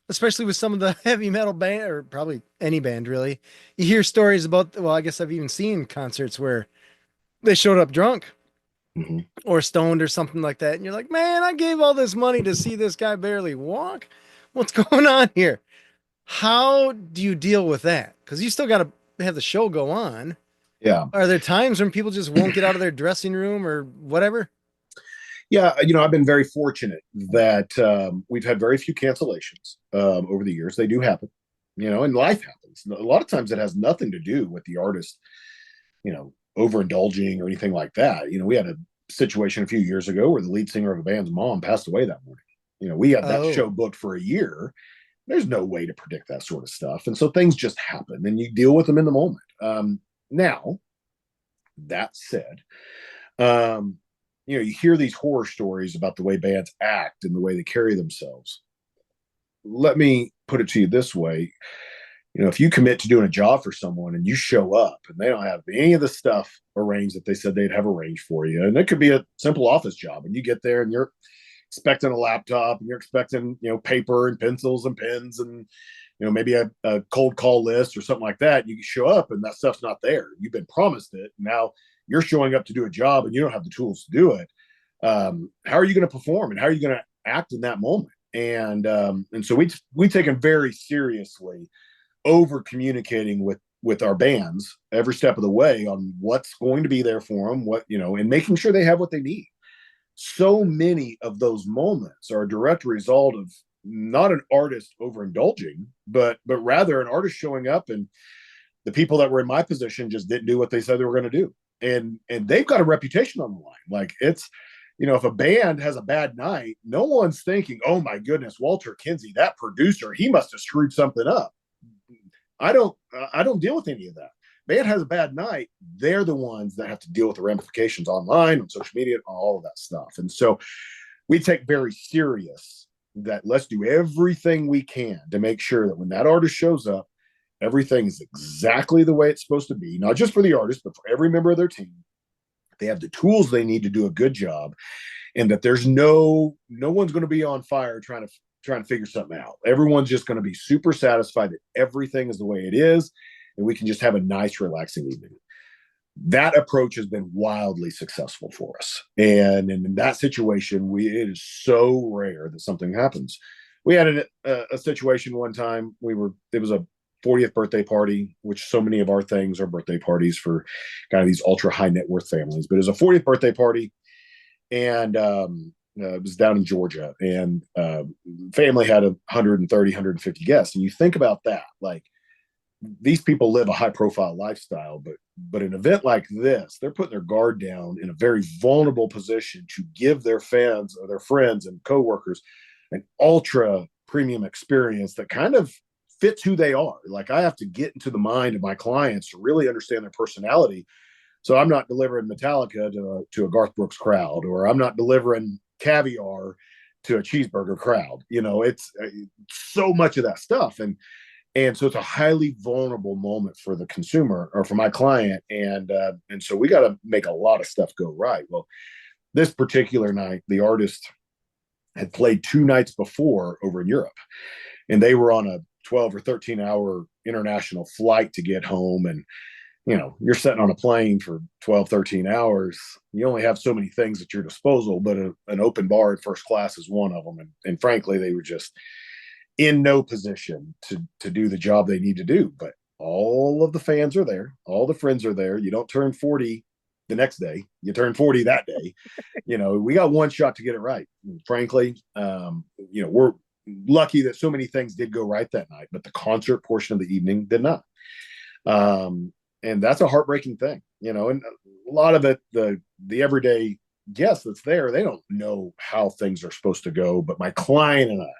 especially with some of the heavy metal band, or probably any band really, you hear stories about, well, I guess I've even seen concerts where they showed up drunk, mm-hmm, or stoned or something like that. And you're like, man, I gave all this money to see this guy barely walk. What's going on here? How do you deal with that? Because you still got to have the show go on. Yeah. Are there times when people just won't get out of their dressing room or whatever? Yeah, I've been very fortunate that we've had very few cancellations over the years. They do happen, and life happens. A lot of times it has nothing to do with the artist, overindulging or anything like that. We had a situation a few years ago where the lead singer of a band's mom passed away that morning. We had that show booked for a year. There's no way to predict that sort of stuff. And so things just happen and you deal with them in the moment. Now, that said, you hear these horror stories about the way bands act and the way they carry themselves. Let me put it to you this way. if you commit to doing a job for someone and you show up and they don't have any of the stuff arranged that they said they'd have arranged for you, and it could be a simple office job, and you get there and you're expecting a laptop and you're expecting, paper and pencils and pens and, maybe a cold call list or something like that. You show up and that stuff's not there. You've been promised it. Now you're showing up to do a job and you don't have the tools to do it. How are you going to perform and how are you going to act in that moment? And so we taken very seriously over communicating with our bands every step of the way on what's going to be there for them, and making sure they have what they need. So many of those moments are a direct result of not an artist overindulging, but rather an artist showing up, and the people that were in my position just didn't do what they said they were going to do. And they've got a reputation on the line. Like, it's, if a band has a bad night, no one's thinking, oh my goodness, Walter Kinzie, that producer, he must have screwed something up. I don't deal with any of that. Band has a bad night, they're the ones that have to deal with the ramifications online, on social media, all of that stuff. And so we take very serious that let's do everything we can to make sure that when that artist shows up, everything is exactly the way it's supposed to be, not just for the artist, but for every member of their team. They have the tools they need to do a good job, and that there's no one's going to be on fire trying to figure something out. Everyone's just going to be super satisfied that everything is the way it is, and we can just have a nice, relaxing evening. That approach has been wildly successful for us. And in that situation, it is so rare that something happens. We had a situation one time. It was a 40th birthday party, which so many of our things are birthday parties for kind of these ultra high net worth families. But it was a 40th birthday party, and it was down in Georgia, and family had 130, 150 guests. And you think about that, like, these people live a high profile lifestyle, but an event like this, they're putting their guard down in a very vulnerable position to give their fans or their friends and coworkers an ultra premium experience that kind of fits who they are. Like, I have to get into the mind of my clients to really understand their personality. So I'm not delivering Metallica to a Garth Brooks crowd, or I'm not delivering caviar to a cheeseburger crowd. It's so much of that stuff. And so it's a highly vulnerable moment for the consumer or for my client. And so we got to make a lot of stuff go right. Well, this particular night, the artist had played 2 nights before over in Europe, and they were on a 12 or 13 hour international flight to get home. And, you're sitting on a plane for 12, 13 hours. You only have so many things at your disposal, but an open bar in first class is one of them. And frankly, they were just in no position to do the job they need to do. But all of the fans are there, all the friends are there. You don't turn 40 the next day, you turn 40 that day. We got one shot to get it right. And frankly, we're lucky that so many things did go right that night, but the concert portion of the evening did not. And that's a heartbreaking thing, and a lot of it, the everyday guest that's there, they don't know how things are supposed to go. But my client and I,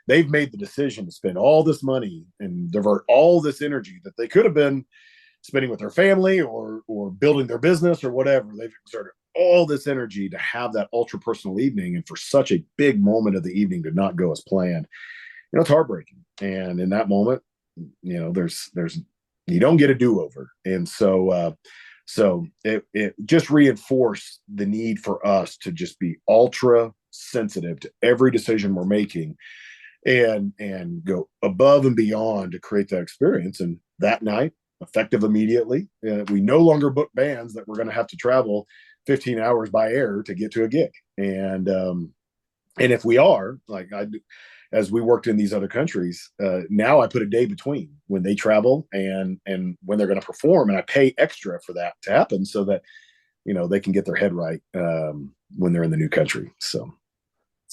they've made the decision to spend all this money and divert all this energy that they could have been spending with their family or building their business or whatever. They've exerted all this energy to have that ultra personal evening, and for such a big moment of the evening to not go as planned, it's heartbreaking. And in that moment, there's you don't get a do-over. And so it just reinforced the need for us to just be ultra sensitive to every decision we're making, and go above and beyond to create that experience. And that night, effective immediately, we no longer book bands that we're going to have to travel 15 hours by air to get to a gig. And if we are, like, as we worked in these other countries, now I put a day between when they travel and when they're going to perform, and I pay extra for that to happen so that they can get their head right when they're in the new country. So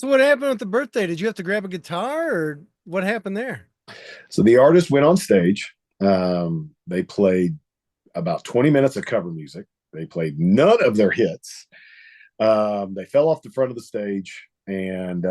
what happened with the birthday? Did you have to grab a guitar, or what happened there? So the artist went on stage. They played about 20 minutes of cover music. They played none of their hits. They fell off the front of the stage. And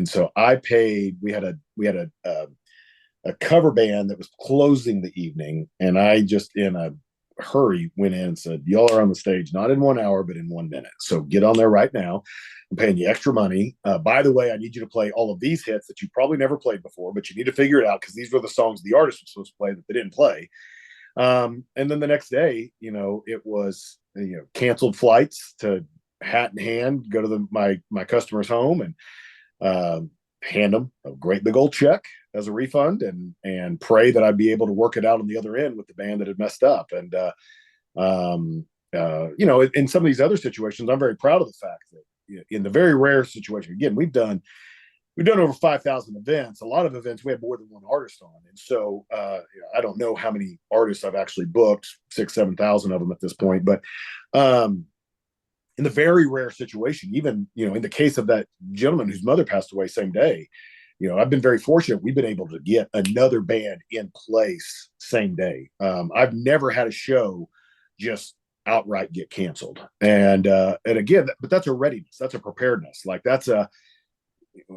so I paid. We had a cover band that was closing the evening, and I just, in a hurry went in and said, y'all are on the stage, not in 1 hour, but in 1 minute. So get on there right now. I'm paying you extra money. By the way, I need you to play all of these hits that you probably never played before, but you need to figure it out because these were the songs the artist was supposed to play that they didn't play. And then the next day, it was, canceled flights to hat in hand, go to my customer's home and hand them a great big old check as a refund and pray that I'd be able to work it out on the other end with the band that had messed up. And, in some of these other situations, I'm very proud of the fact that in the very rare situation, again, we've done over 5,000 events. A lot of events we have more than one artist on, and so I don't know how many artists I've actually booked, 6,000-7,000 of them at this point. But in the very rare situation, even in the case of that gentleman whose mother passed away same day, I've been very fortunate. We've been able to get another band in place same day. I've never had a show just outright get canceled, and again, but that's a readiness, that's a preparedness. Like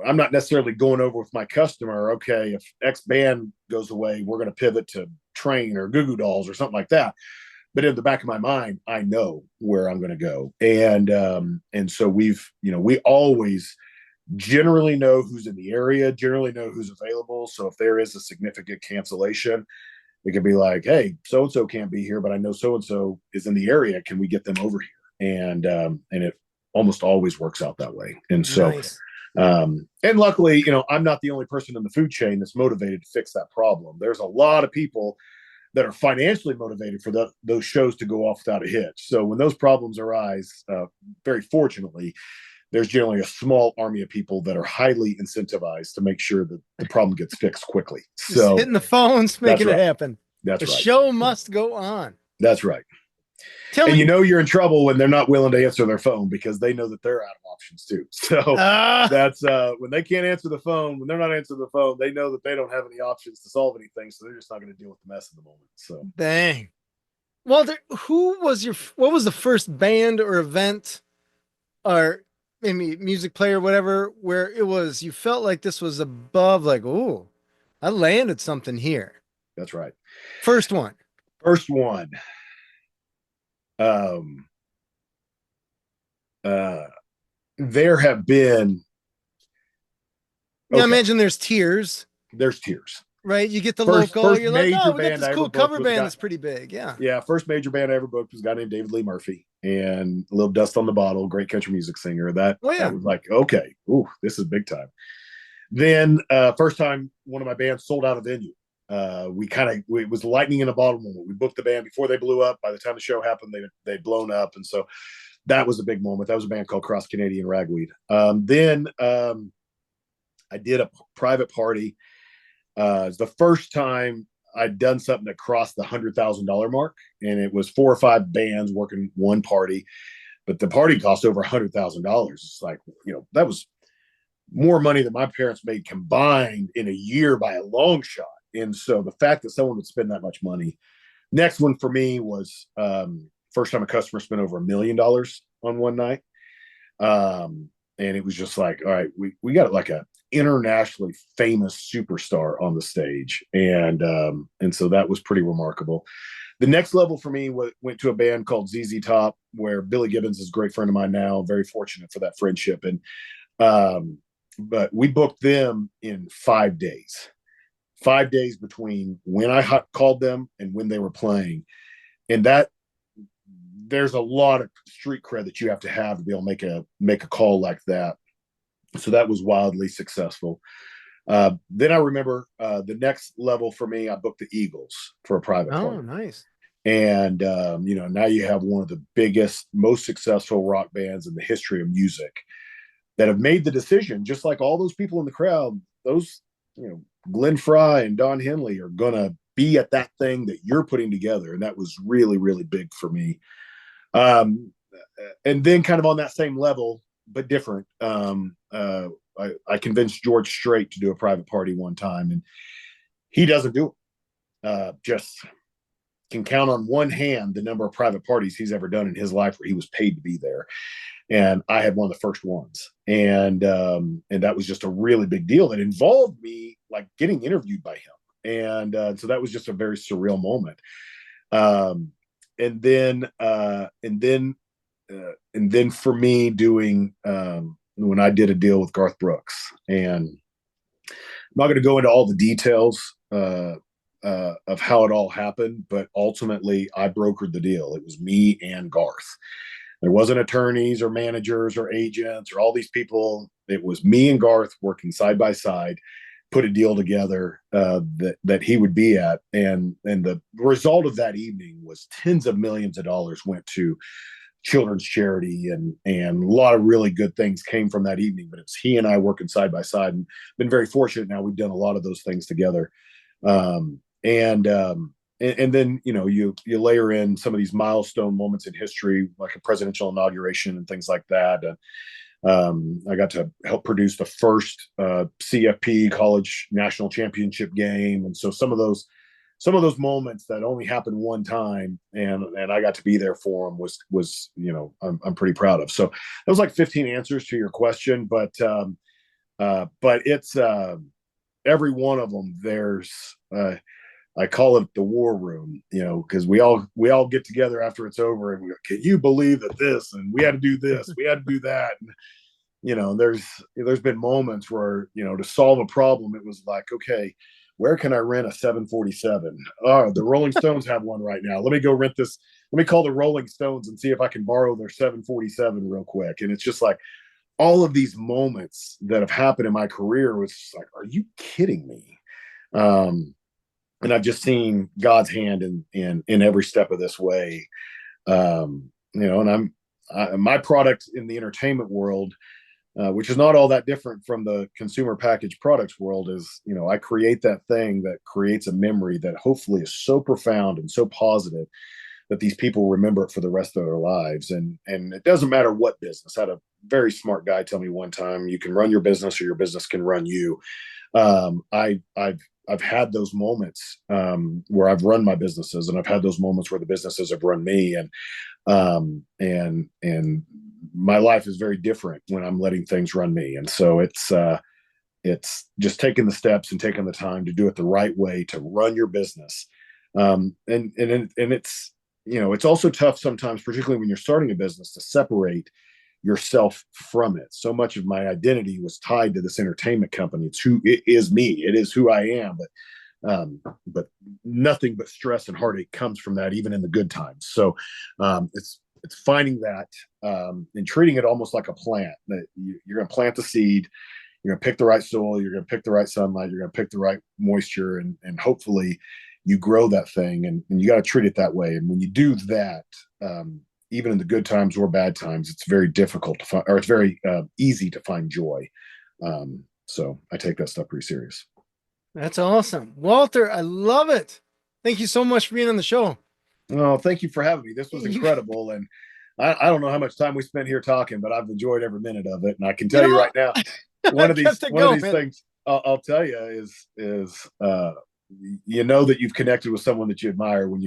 I'm not necessarily going over with my customer, okay, if X band goes away, we're going to pivot to Train or Goo Goo Dolls or something like that. But in the back of my mind, I know where I'm going to go. And so we always generally know who's in the area, generally know who's available. So if there is a significant cancellation, it could be like, hey, so-and-so can't be here, but I know so-and-so is in the area. Can we get them over here? And it almost always works out that way. And so, Nice. and luckily, I'm not the only person in the food chain that's motivated to fix that problem. There's a lot of people that are financially motivated for those shows to go off without a hitch. So when those problems arise, very fortunately, there's generally a small army of people that are highly incentivized to make sure that the problem gets fixed quickly. Just So hitting the phones, making it happen. That's the right. show must go on. That's right. Tell me, you're in trouble when they're not willing to answer their phone because they know that they're out of options too. So that's when they can't answer the phone, when they're not answering the phone, they know that they don't have any options to solve anything. So they're just not going to deal with the mess in the moment. So dang. Walter, what was the first band or event or maybe music player, whatever, where it was, you felt like this was above, like, oh, I landed something here. That's right. First one. There have been. Okay. I imagine there's tiers. There's tiers. Right. You get the local, you're like, oh, we got this cool cover band that's pretty big. Yeah. Yeah. First major band I ever booked was a guy named David Lee Murphy and a little Dust on the Bottle, great country music singer. That was like, okay, ooh, this is big time. Then first time one of my bands sold out a venue. It was lightning in a bottle moment. We booked the band before they blew up. By the time the show happened, they'd blown up. And so that was a big moment. That was a band called Cross Canadian Ragweed. Then I did a private party. It's the first time I'd done something that crossed the $100,000 mark, and it was 4 or 5 bands working one party, but the party cost over $100,000. It's like, that was more money than my parents made combined in a year by a long shot. And so the fact that someone would spend that much money. Next one for me was first time a customer spent over $1 million on one night. And it was just like, all right, we got like a internationally famous superstar on the stage. And so that was pretty remarkable. The next level for me went to a band called ZZ Top, where Billy Gibbons is a great friend of mine now. Very fortunate for that friendship. And but we booked them in 5 days. 5 days between when I called them and when they were playing. And there's a lot of street cred that you have to be able to make a call like that. So that was wildly successful. Then I remember the next level for me, I booked the Eagles for a private party. Oh, nice. And, now you have one of the biggest, most successful rock bands in the history of music that have made the decision, just like all those people in the crowd, those, Glenn Fry and Don Henley are going to be at that thing that you're putting together. And that was really, really big for me. And then kind of on that same level, but different, I convinced George Strait to do a private party one time, and he doesn't do it. Just can count on one hand the number of private parties he's ever done in his life where he was paid to be there. And I had one of the first ones. And that was just a really big deal that involved me like getting interviewed by him. And so that was just a very surreal moment. and then and then for me doing when I did a deal with Garth Brooks, and I'm not going to go into all the details of how it all happened, but ultimately I brokered the deal. It was me and Garth. There wasn't attorneys or managers or agents or all these people. It was me and Garth working side by side, put a deal together that he would be at, and the result of that evening was tens of millions of dollars went to children's charity, and a lot of really good things came from that evening. But it's he and I working side by side, and been very fortunate. Now we've done a lot of those things together, and then you layer in some of these milestone moments in history, like a presidential inauguration and things like that. I got to help produce the first CFP college national championship game, and so some of those moments that only happened one time, and I got to be there for them was I'm pretty proud of. So that was like 15 answers to your question, but it's every one of them. There's I call it the war room, because we all get together after it's over and we go, can you believe that this, and we had to do this, we had to do that. And, there's been moments where, to solve a problem, it was like, okay, where can I rent a 747? Oh, the Rolling Stones have one right now. Let me go rent this. Let me call the Rolling Stones and see if I can borrow their 747 real quick. And it's just like all of these moments that have happened in my career was like, are you kidding me? And I've just seen God's hand in every step of this way. And my product in the entertainment world, which is not all that different from the consumer packaged products world, is, I create that thing that creates a memory that hopefully is so profound and so positive that these people remember it for the rest of their lives. And it doesn't matter what business. I had a very smart guy tell me one time, you can run your business or your business can run you. I've had those moments where I've run my businesses, and I've had those moments where the businesses have run me, and my life is very different when I'm letting things run me. And so it's just taking the steps and taking the time to do it the right way to run your business. And it's it's also tough sometimes, particularly when you're starting a business, to separate yourself from it. So much of my identity was tied to this entertainment company. It is me. It is who I am. But nothing but stress and heartache comes from that, even in the good times. So it's finding that and treating it almost like a plant. That you're going to plant the seed. You're going to pick the right soil. You're going to pick the right sunlight. You're going to pick the right moisture, and hopefully you grow that thing. And you got to treat it that way. And when you do that, even in the good times or bad times, it's very difficult to find, or it's very easy to find joy. So I take that stuff pretty serious. That's awesome. Walter, I love it. Thank you so much for being on the show. Oh, thank you for having me. This was incredible. And I don't know how much time we spent here talking, but I've enjoyed every minute of it. And I can tell you right now, one of these things I'll tell you is that you've connected with someone that you admire when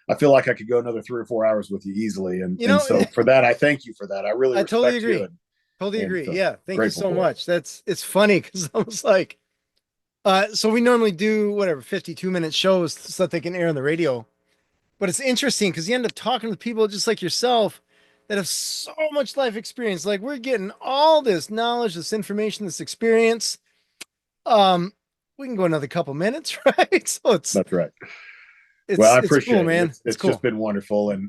I feel like I could go another 3 or 4 hours with you easily. And so for that, I thank you for that. I really totally agree. You. Totally agree. Yeah. Thank you so much. It's funny because I was like, so we normally do 52-minute shows so that they can air on the radio. But it's interesting because you end up talking to people just like yourself that have so much life experience. Like we're getting all this knowledge, this information, this experience. We can go another couple minutes, right? So that's right. I appreciate cool, man. It's cool. Just been wonderful. And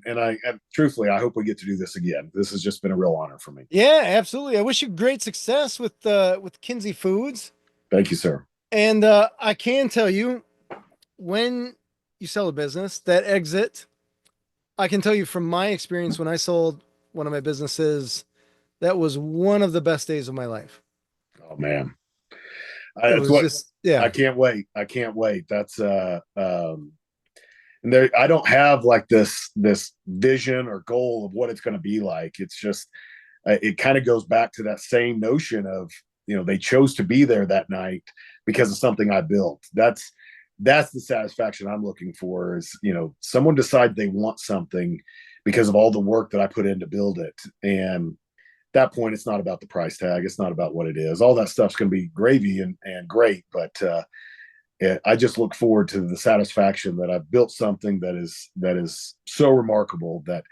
truthfully, I hope we get to do this again. This has just been a real honor for me. Yeah, absolutely. I wish you great success with Kinzie Foods. Thank you, sir. And I can tell you, when you sell a business, that exit, I can tell you from my experience, when I sold one of my businesses, that was one of the best days of my life. Oh man. I can't wait. I can't wait. That's and there, I don't have like this vision or goal of what it's going to be like. It's just, it kind of goes back to that same notion of, they chose to be there that night because of something I built. That's the satisfaction I'm looking for is, someone decides they want something because of all the work that I put in to build it. And at that point, it's not about the price tag. It's not about what it is. All that stuff's going to be gravy and great, but I just look forward to the satisfaction that I've built something that is so remarkable that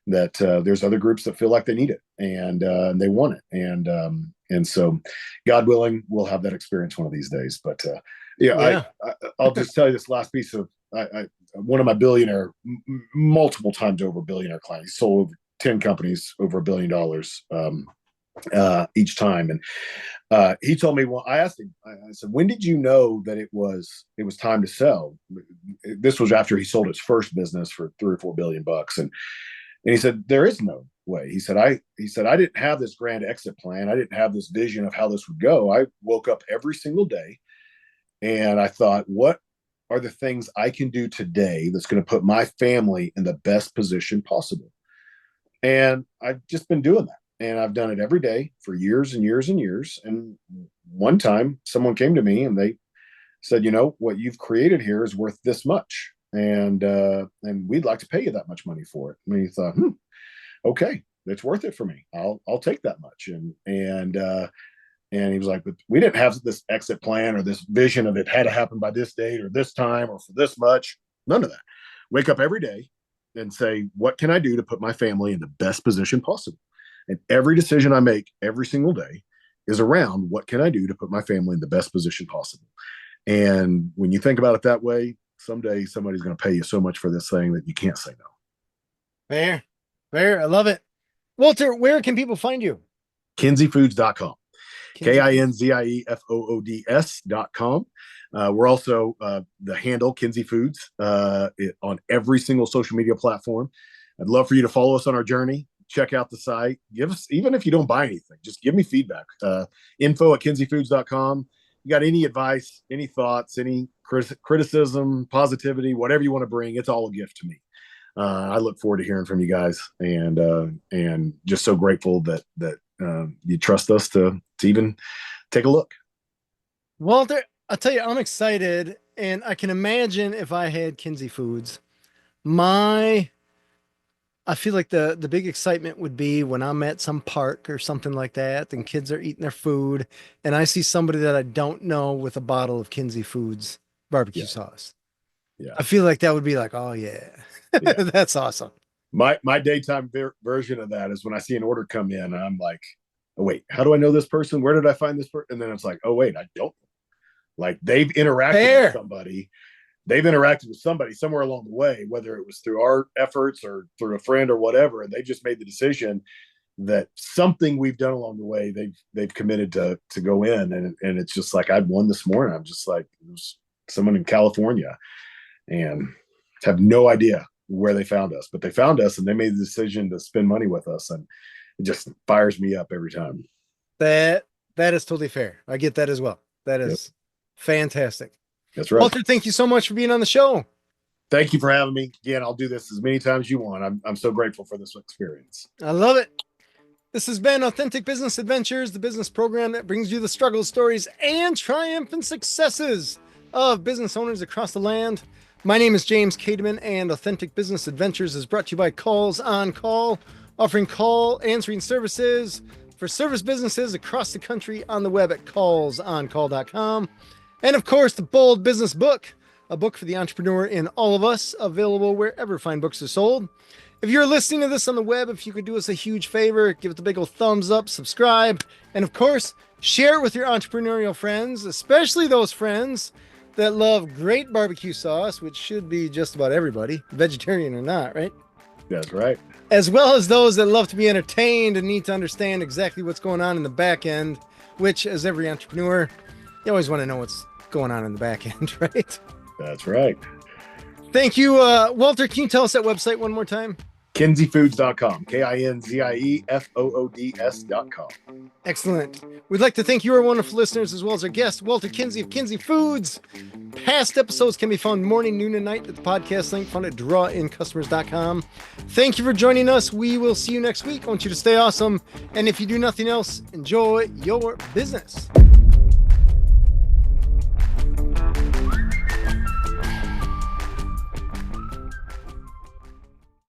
there's other groups that feel like they need it and they want it, and so, God willing, we'll have that experience one of these days. But Yeah. I'll just tell you this last piece of one of my billionaire, multiple times over billionaire clients. He sold over 10 companies over $1 billion each time, and he told me, well, I asked him, I said, when did you know that it was time to sell? This was after he sold his first business for $3 or $4 billion, and he said, there is no way. He said, I didn't have this grand exit plan. I didn't have this vision of how this would go. I woke up every single day and I thought, what are the things I can do today that's going to put my family in the best position possible? And I've just been doing that. And I've done it every day for years and years and years. And one time someone came to me and they said, what you've created here is worth this much. And we'd like to pay you that much money for it. And he thought, okay, it's worth it for me. I'll take that much. And he was like, but we didn't have this exit plan or this vision of it had to happen by this date or this time or for this much. None of that. Wake up every day and say, what can I do to put my family in the best position possible? And every decision I make every single day is around what can I do to put my family in the best position possible. And when you think about it that way, someday somebody's going to pay you so much for this thing that you can't say no. Fair. I love it. Walter, where can people find you? KinzieFoods.com. KinzieFoods.com. We're also the handle Kinzie Foods on every single social media platform. I'd love for you to follow us on our journey. Check out the site. Give us, even if you don't buy anything, just give me feedback. info@KinzieFoods.com. You got any advice, any thoughts, any criticism, positivity, whatever you want to bring, it's all a gift to me. I look forward to hearing from you guys, and just so grateful that you trust us to even take a look. Walter, I'll tell you, I'm excited, and I can imagine if I had Kinzie Foods, I feel like the big excitement would be when I'm at some park or something like that, and kids are eating their food, and I see somebody that I don't know with a bottle of Kinzie Foods barbecue sauce. Yeah. I feel like that would be like, oh yeah, that's awesome. My daytime version of that is when I see an order come in and I'm like, oh wait, how do I know this person? Where did I find this person? And then it's like, oh wait, I don't. Like they've interacted with somebody. They've interacted with somebody somewhere along the way, whether it was through our efforts or through a friend or whatever, and they just made the decision that something we've done along the way, they've committed to go in, and it's just like I'd won this morning. I'm just like, it was someone in California, and have no idea where they found us, but they found us and they made the decision to spend money with us, and it just fires me up every time. That is totally fair. I get that as well. That is fantastic. That's right. Walter, thank you so much for being on the show. Thank you for having me. Again, I'll do this as many times as you want. I'm so grateful for this experience. I love it. This has been Authentic Business Adventures, the business program that brings you the struggles, stories, and triumphant successes of business owners across the land. My name is James Kademan, and Authentic Business Adventures is brought to you by Calls on Call, offering call answering services for service businesses across the country on the web at callsoncall.com. And of course, the Bold Business Book, a book for the entrepreneur in all of us, available wherever fine books are sold. If you're listening to this on the web, if you could do us a huge favor, give it the big old thumbs up, subscribe, and of course, share it with your entrepreneurial friends, especially those friends that love great barbecue sauce, which should be just about everybody, vegetarian or not, right? That's right. As well as those that love to be entertained and need to understand exactly what's going on in the back end, which, as every entrepreneur, you always want to know what's going on in the back end, right? That's right. Thank you. Walter, can you tell us that website one more time? KinzieFoods.com. KinzieFoods.com. Excellent. We'd like to thank you, our wonderful listeners, as well as our guest, Walter Kinzie of Kinzie Foods. Past episodes can be found morning, noon, and night at the podcast link found at drawincustomers.com. Thank you for joining us. We will see you next week. I want you to stay awesome. And if you do nothing else, enjoy your business.